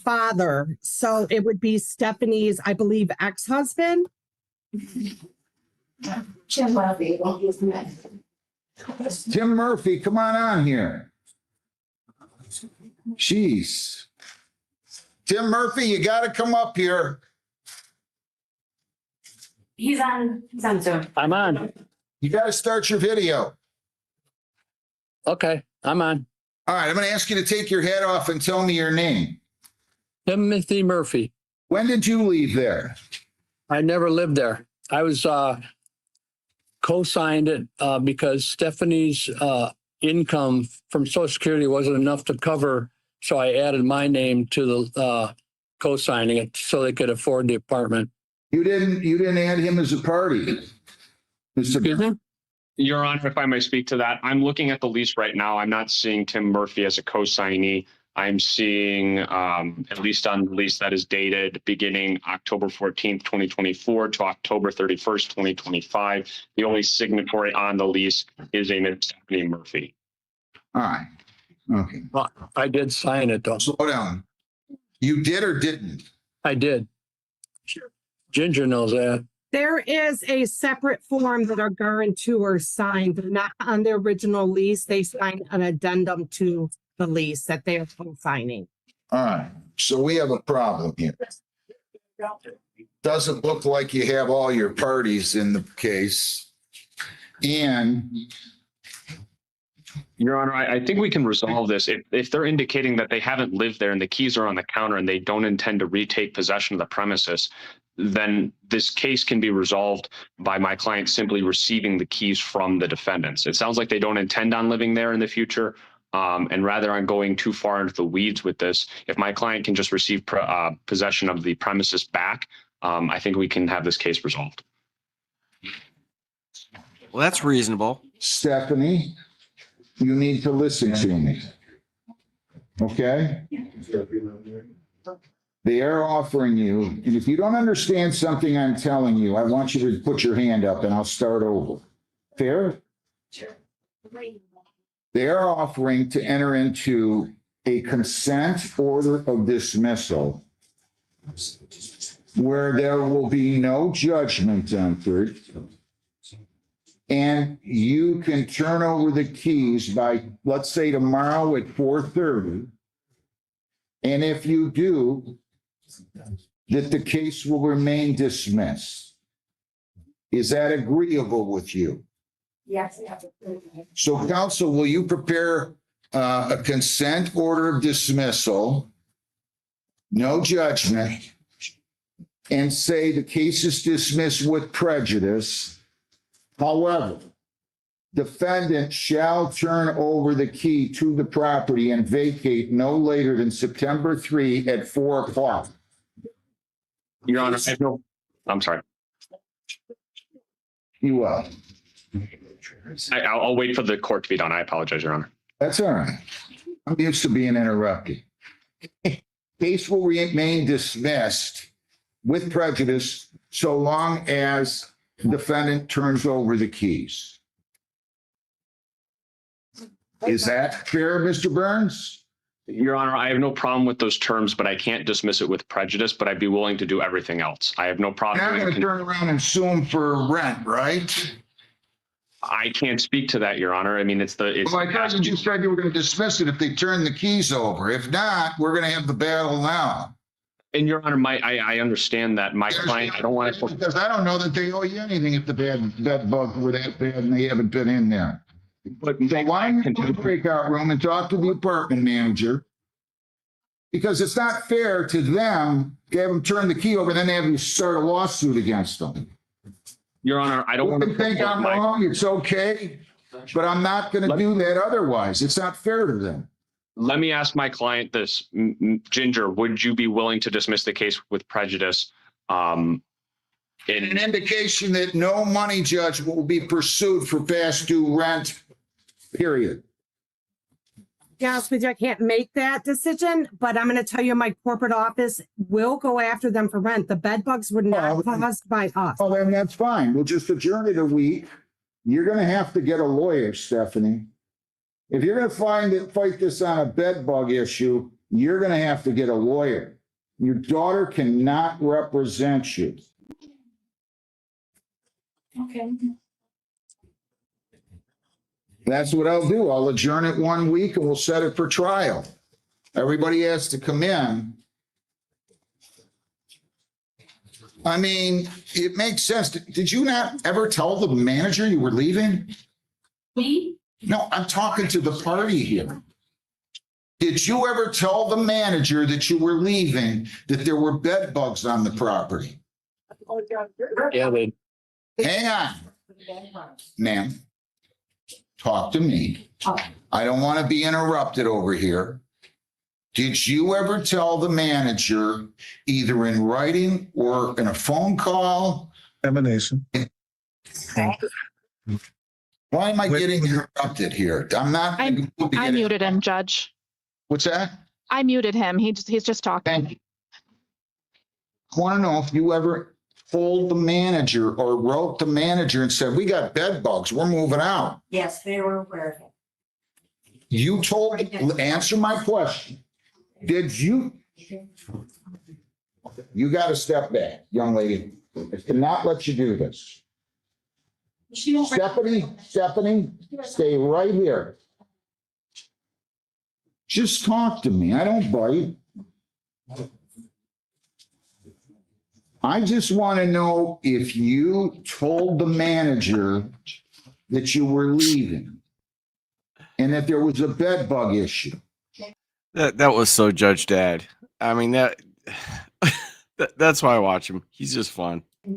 father. So it would be Stephanie's, I believe, ex-husband. Tim Murphy. Tim Murphy, come on here. Jeez. Tim Murphy, you got to come up here. He's on Zoom. I'm on. You got to start your video. Okay, I'm on. All right, I'm going to ask you to take your head off and tell me your name. Timothy Murphy. When did you leave there? I never lived there. I was co-signed it because Stephanie's income from Social Security wasn't enough to cover, so I added my name to the co-signing it so they could afford the apartment. You didn't add him as a party. Excuse me? Your Honor, if I may speak to that, I'm looking at the lease right now. I'm not seeing Tim Murphy as a co-signee. I'm seeing, at least on the lease that is dated beginning October 14th, 2024 to October 31st, 2025. The only signatory on the lease is a Ms. Stephanie Murphy. All right. Okay. Well, I did sign it though. Slow down. You did or didn't? I did. Ginger knows that. There is a separate form that our guarantors signed, not on the original lease. They signed an addendum to the lease that they are co-signing. All right. So we have a problem here. Doesn't look like you have all your parties in the case. And Your Honor, I think we can resolve this. If they're indicating that they haven't lived there and the keys are on the counter and they don't intend to retake possession of the premises, then this case can be resolved by my client simply receiving the keys from the defendants. It sounds like they don't intend on living there in the future. And rather than going too far into the weeds with this, if my client can just receive possession of the premises back, I think we can have this case resolved. Well, that's reasonable. Stephanie, you need to listen to me. Okay? They are offering you, and if you don't understand something I'm telling you, I want you to put your hand up and I'll start over. Fair? Sure. They are offering to enter into a consent order of dismissal where there will be no judgment entered, and you can turn over the keys by, let's say, tomorrow at 4:30. And if you do, that the case will remain dismissed. Is that agreeable with you? Yes. So counsel, will you prepare a consent order of dismissal, no judgment, and say the case is dismissed with prejudice? However, defendant shall turn over the key to the property and vacate no later than September 3 at 4 o'clock. Your Honor, I'm sorry. You will. I'll wait for the court to be done. I apologize, Your Honor. That's all right. I'm used to being interrupted. Case will remain dismissed with prejudice so long as defendant turns over the keys. Is that fair, Mr. Burns? Your Honor, I have no problem with those terms, but I can't dismiss it with prejudice, but I'd be willing to do everything else. I have no problem. You're not going to turn around and sue him for rent, right? I can't speak to that, Your Honor. I mean, it's. Well, I thought you just said you were going to dismiss it if they turn the keys over. If not, we're going to have the battle now. And Your Honor, I understand that my client, I don't want to. Because I don't know that they owe you anything if the bed bugs were that bad and they haven't been in there. But so why don't you go to the breakout room and talk to the apartment manager? Because it's not fair to them to have them turn the key over and then have you start a lawsuit against them. Your Honor, I don't want to think I'm wrong. It's okay, but I'm not going to do that otherwise. It's not fair to them. Let me ask my client this. Ginger, would you be willing to dismiss the case with prejudice? An indication that no money judgment will be pursued for past due rent, period. Yes, but I can't make that decision, but I'm going to tell you my corporate office will go after them for rent. The bed bugs were not caused by us. Oh, then that's fine. We'll just adjourn it a week. You're going to have to get a lawyer, Stephanie. If you're going to fight this on a bed bug issue, you're going to have to get a lawyer. Your daughter cannot represent you. Okay. That's what I'll do. I'll adjourn it 1 week and we'll set it for trial. Everybody has to come in. I mean, it makes sense. Did you not ever tell the manager you were leaving? Me? No, I'm talking to the party here. Did you ever tell the manager that you were leaving, that there were bed bugs on the property? Yeah, they, Hang on, ma'am. Talk to me. I don't want to be interrupted over here. Did you ever tell the manager, either in writing or in a phone call? Emanation. Why am I getting interrupted here? I'm not. I muted him, Judge. What's that? I muted him. He's just talking. Thank you. I want to know if you ever told the manager or wrote the manager and said, we got bed bugs, we're moving out. Yes, they were aware of it. You told, answer my question. Did you? You got to step back, young lady. I cannot let you do this. Stephanie, stay right here. Just talk to me. I don't bite. I just want to know if you told the manager that you were leaving and that there was a bed bug issue. That was so Judge Dad. I mean, that's why I watch him. He's just fun. I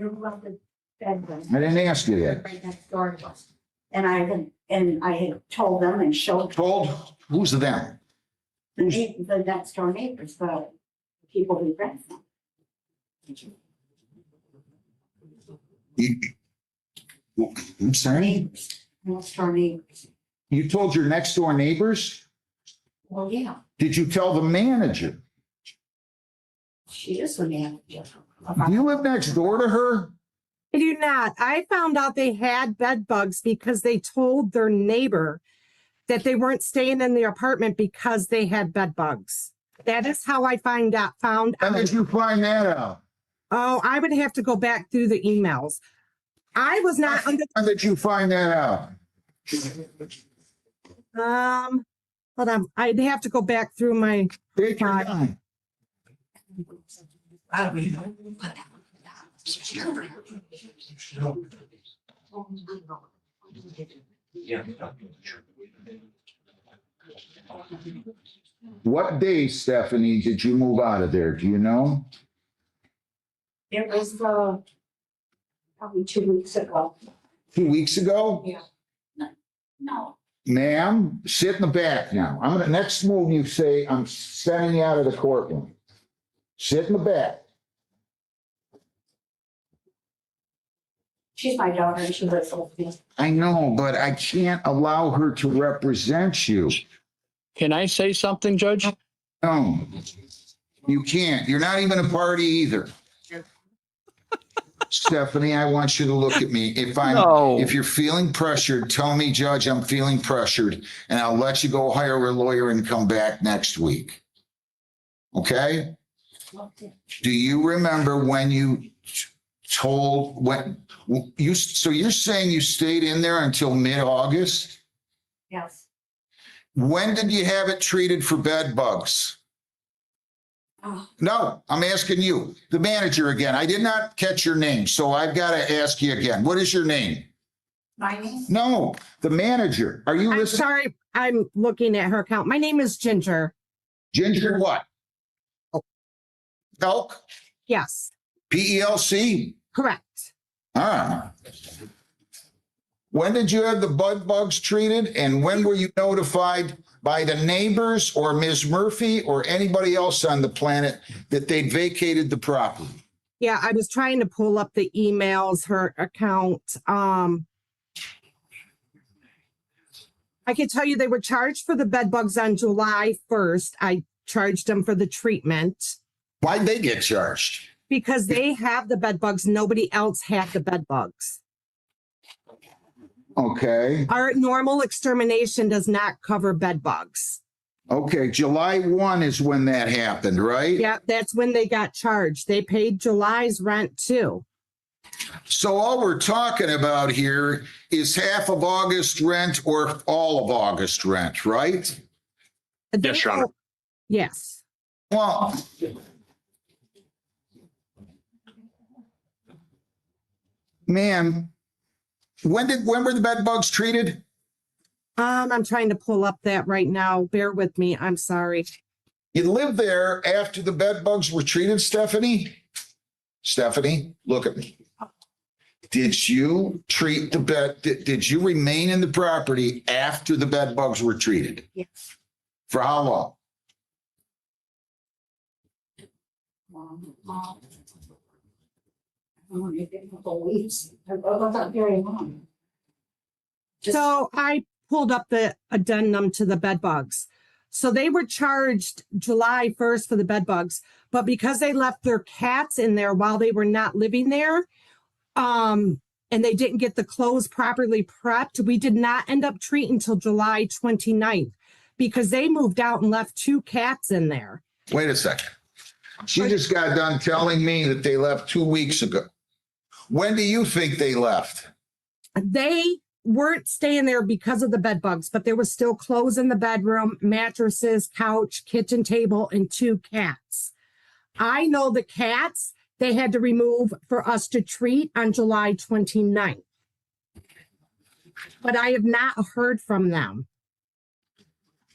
didn't ask you that. Right next door to us. And I had told them and showed. Told? Who's them? The next door neighbors, the people who rent them. I'm sorry? Next door neighbors. You told your next door neighbors? Well, yeah, Did you tell the manager? she is the manager. Do you live next door to her? I do not. I found out they had bed bugs because they told their neighbor that they weren't staying in the apartment because they had bed bugs. That is how I found out. How did you find that out? Oh, I would have to go back through the emails. I was not under. How did you find that out? Hold on. I'd have to go back through my. Take your time. What day, Stephanie, did you move out of there? Do you know? It was probably 2 weeks ago. 2 weeks ago? Yeah. No. Ma'am, sit in the back now. Next move you say, I'm sending you out of the courtroom. Sit in the back. She's my daughter and she lives with me. I know, but I can't allow her to represent you. can I say something, Judge? No, you can't. You're not even a party either. Stephanie, I want you to look at me. If you're feeling pressured, tell me, Judge, I'm feeling pressured, and I'll let you go hire a lawyer and come back next week. Okay? Do you remember when you told so you're saying you stayed in there until mid-August? Yes. When did you have it treated for bed bugs? Oh. No, I'm asking you, the manager again. I did not catch your name, so I've got to ask you again. What is your name? My name? No, the manager. Are you I'm listening? sorry. I'm looking at her account. My name is Ginger. Ginger what? Elk? Yes, PELC? correct. Ah. When did you have the bed bugs treated, and when were you notified by the neighbors or Ms. Murphy or anybody else on the planet that they'd vacated the property? Yeah, I was trying to pull up the emails, her account. I can tell you they were charged for the bed bugs on July 1st. I charged them for the treatment. Why'd they get charged? Because they have the bed bugs. Nobody else had the bed bugs. Okay. Our normal extermination does not cover bed bugs. Okay, July 1 is when that happened, right? Yeah, that's when they got charged. They paid July's rent too. So all we're talking about here is half of August rent or all of August rent, right? Yes, Your Honor. Yes. Well, Ma'am, when were the bed bugs treated? I'm trying to pull up that right now. Bear with me. I'm sorry. You lived there after the bed bugs were treated, Stephanie? Stephanie, look at me. Did you treat the bed? Did you remain in the property after the bed bugs were treated? Yes. For how long? Not very long. So I pulled up the addendum to the bed bugs. So they were charged July 1st for the bed bugs, but because they left their cats in there while they were not living there, and they didn't get the clothes properly prepped, we did not end up treating till July 29th because they moved out and left 2 cats in there. Wait a second. She just got done telling me that they left 2 weeks ago. When do you think they left? They weren't staying there because of the bed bugs, but there was still clothes in the bedroom, mattresses, couch, kitchen table, and 2 cats. I know the cats they had to remove for us to treat on July 29th. But I have not heard from them.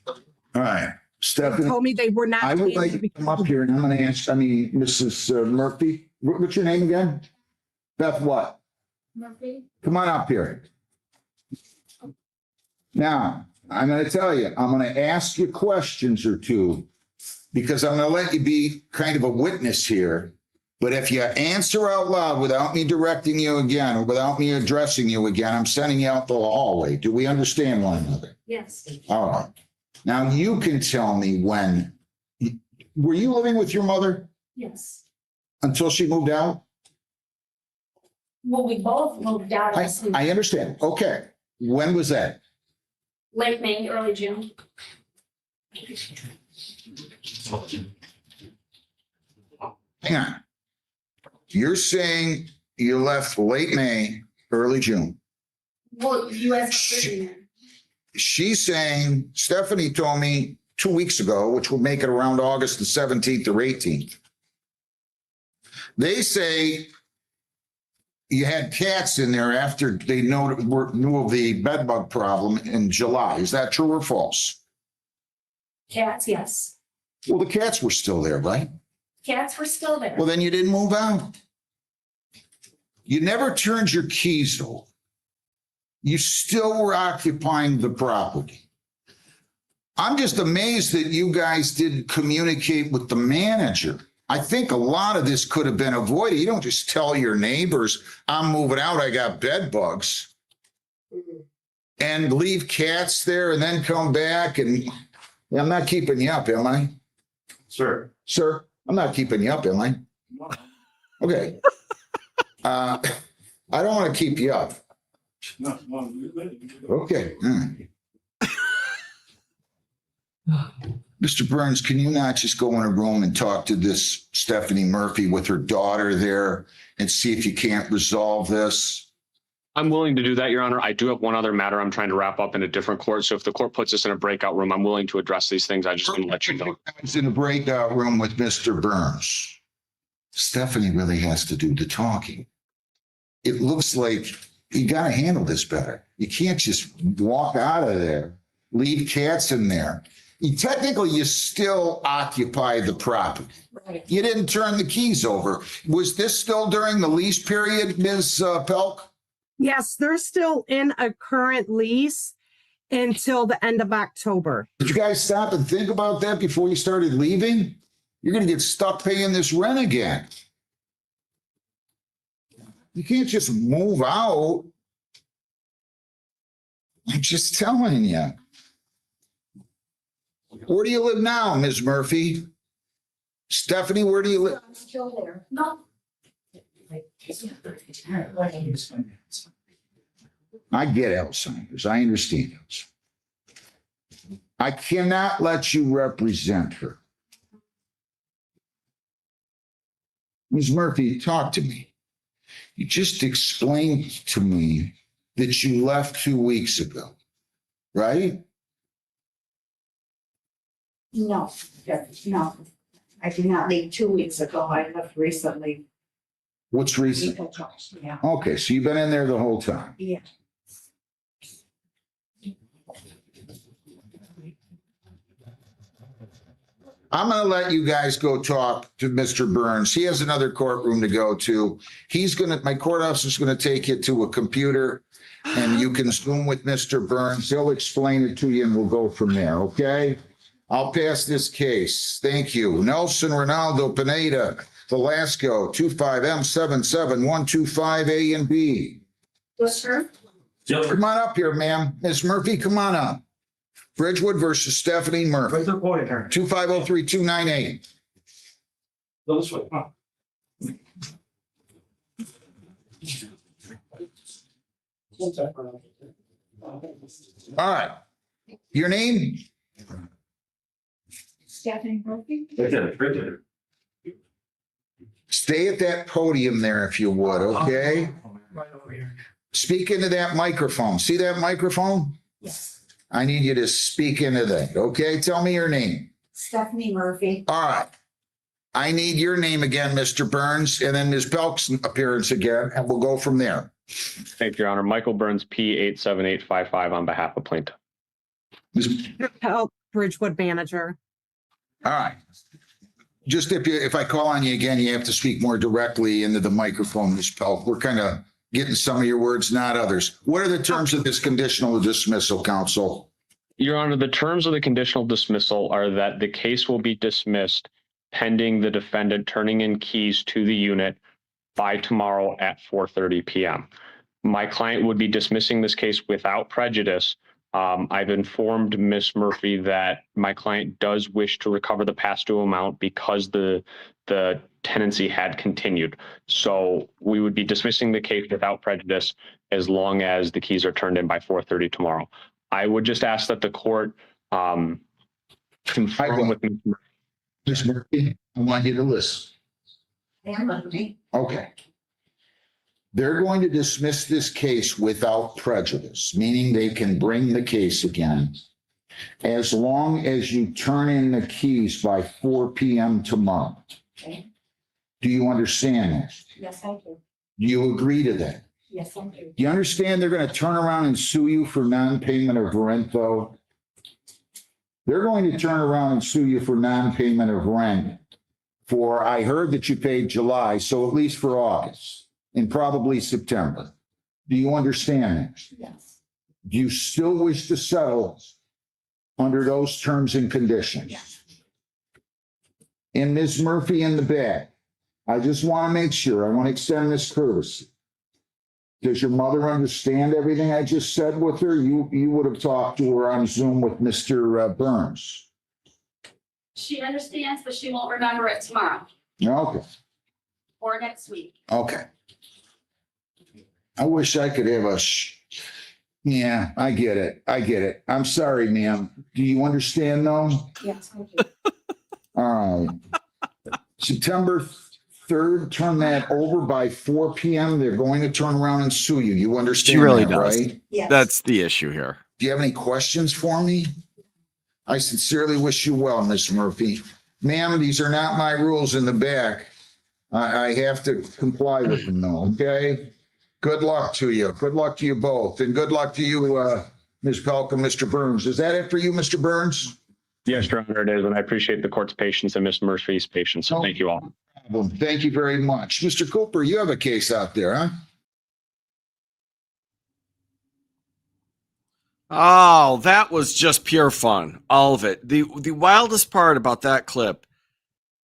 All right, They Stephanie. told me they were not. I would like you to come up here and I'm going to ask, Mrs. Murphy, what's your name again? Beth what? Murphy? Come on up here. Now, I'm going to tell you, I'm going to ask you questions or two because I'm going to let you be kind of a witness here. But if you answer out loud without me directing you again or without me addressing you again, I'm sending you out the hallway. Do we understand one another? Yes. All right. Now you can tell me when. Were you living with your mother Yes. until she moved out? Well, we both moved out I understand. Okay. When was that? late May, early June. Hang on. You're saying you left late May, early June. Well, you asked. She's saying, Stephanie told me 2 weeks ago, which would make it around August the 17th or 18th. They say you had cats in there after they knew of the bed bug problem in July. Is that true or false? Cats, yes. Well, the cats were still there, right? Cats were still there. Well, then you didn't move out. You never turned your keys over. You still were occupying the property. I'm just amazed that you guys didn't communicate with the manager. I think a lot of this could have been avoided. You don't just tell your neighbors, I'm moving out, I got bed bugs, and leave cats there and then come back. And I'm not keeping you up, am I? Sir. Sir, I'm not keeping you up, am I? Okay. I don't want to keep you up. Okay. Mr. Burns, can you not just go in a room and talk to this Stephanie Murphy with her daughter there and see if you can't resolve this? I'm willing to do that, Your Honor. I do have one other matter I'm trying to wrap up in a different court. So if the court puts us in a breakout room, I'm willing to address these things. I just want to let you know. I was in a breakout room with Mr. Burns. Stephanie really has to do the talking. It looks like you got to handle this better. You can't just walk out of there, leave cats in there. Technically, you still occupy the property. Right. You didn't turn the keys over. Was this still during the lease period, Ms. Pelk? Yes, they're still in a current lease until the end of October. Did you guys stop and think about that before you started leaving? You're going to get stuck paying this rent again. You can't just move out. I'm just telling you. Where do you live now, Ms. Murphy? Stephanie, where do you live? I'm still there. No. I get Alzheimer's. I understand Alzheimer's. I cannot let you represent her. Ms. Murphy, talk to me. You just explained to me that you left 2 weeks ago, right? No, no, I did not leave 2 weeks ago. I left recently. What's recent? Yeah. Okay, so you've been in there the whole time. Yeah. I'm going to let you guys go talk to Mr. Burns. He has another courtroom to go to. My court officer's going to take you to a computer and you can Zoom with Mr. Burns. He'll explain it to you and we'll go from there. Okay. I'll pass this case. Thank you. Nelson Ronaldo Pineda, Velasco, 25M77125A and B. Yes, sir. Come on up here, ma'am. Ms. Murphy, come on up. Bridgewood versus Stephanie Murphy. 2503298. All right. Your name? Stephanie Murphy. Stay at that podium there if you would, okay? Speak into that microphone. See that microphone? Yes. I need you to speak into that, okay? Tell me your name. Stephanie Murphy. All right. I need your name again, Mr. Burns, and then Ms. Pelk's appearance again, and we'll go from there. Thank you, Your Honor. Michael Burns, P87855 on behalf of plaintiff. Help, Bridgewood manager. All right. Just if I call on you again, you have to speak more directly into the microphone, Ms. Pelk. We're kind of getting some of your words, not others. What are the terms of this conditional dismissal, counsel? Your Honor, the terms of the conditional dismissal are that the case will be dismissed pending the defendant turning in keys to the unit by tomorrow at 4:30 p.m. My client would be dismissing this case without prejudice. I've informed Ms. Murphy that my client does wish to recover the past due amount because the tenancy had continued. So we would be dismissing the case without prejudice as long as the keys are turned in by 4:30 tomorrow. I would just ask that the court confirm with Ms. Murphy. Ms. Murphy, I want you to listen. Okay. They're going to dismiss this case without prejudice, meaning they can bring the case again as long as you turn in the keys by 4 p.m. tomorrow. Okay. Do you understand that? Yes, I do. Do you agree to that? Yes, I do. Do you understand they're going to turn around and sue you for non-payment of rent, though? They're going to turn around and sue you for non-payment of rent for, I heard that you paid July, so at least for August and probably September. Do you understand that? Yes. Do you still wish to settle under those terms and conditions? Yes. And Ms. Murphy in the back, I just want to make sure, I want to extend this courtesy. Does your mother understand everything I just said with her? You would have talked to her on Zoom with Mr. Burns. She understands, but she won't remember it tomorrow Okay, or next week. okay. I wish I could have yeah, I get it. I get it. I'm sorry, ma'am. Do you understand though? Yes, I do. All right. September 3rd, turn that over by 4 p.m. They're going to turn around and sue you. You understand She really that, does. right? Yes. That's the issue here. Do you have any questions for me? I sincerely wish you well, Miss Murphy. Ma'am, these are not my rules in the back. I have to comply with them though, okay? Good luck to you. Good luck to you both. And good luck to you, Ms. Pelk and Mr. Burns. Is that it for you, Mr. Burns? Yes, Your Honor, it is. And I appreciate the court's patience and Ms. Murphy's patience. So thank you all. Well, thank you very much. Mr. Cooper, you have a case out there, huh? Oh, that was just pure fun. All of it. The wildest part about that clip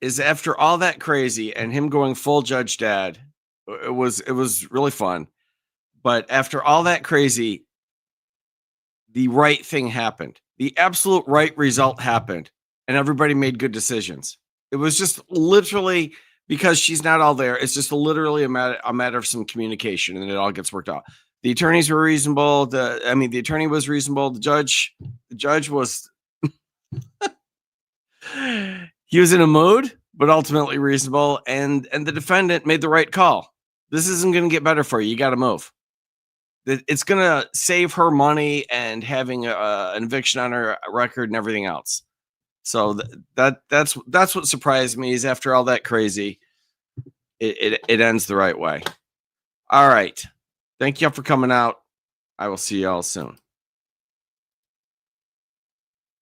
is after all that crazy and him going full Judge Dad, it was really fun. But after all that crazy, the right thing happened. The absolute right result happened, and everybody made good decisions. It was just literally because she's not all there. It's just literally a matter of some communication, and it all gets worked out. The attorneys were reasonable. The attorney was reasonable. The judge was he was in a mood, but ultimately reasonable. And the defendant made the right call. This isn't going to get better for you. You got to move. It's going to save her money and having an eviction on her record and everything else. So that's what surprised me is after all that crazy, it ends the right way. All right. Thank y'all for coming out. I will see y'all soon.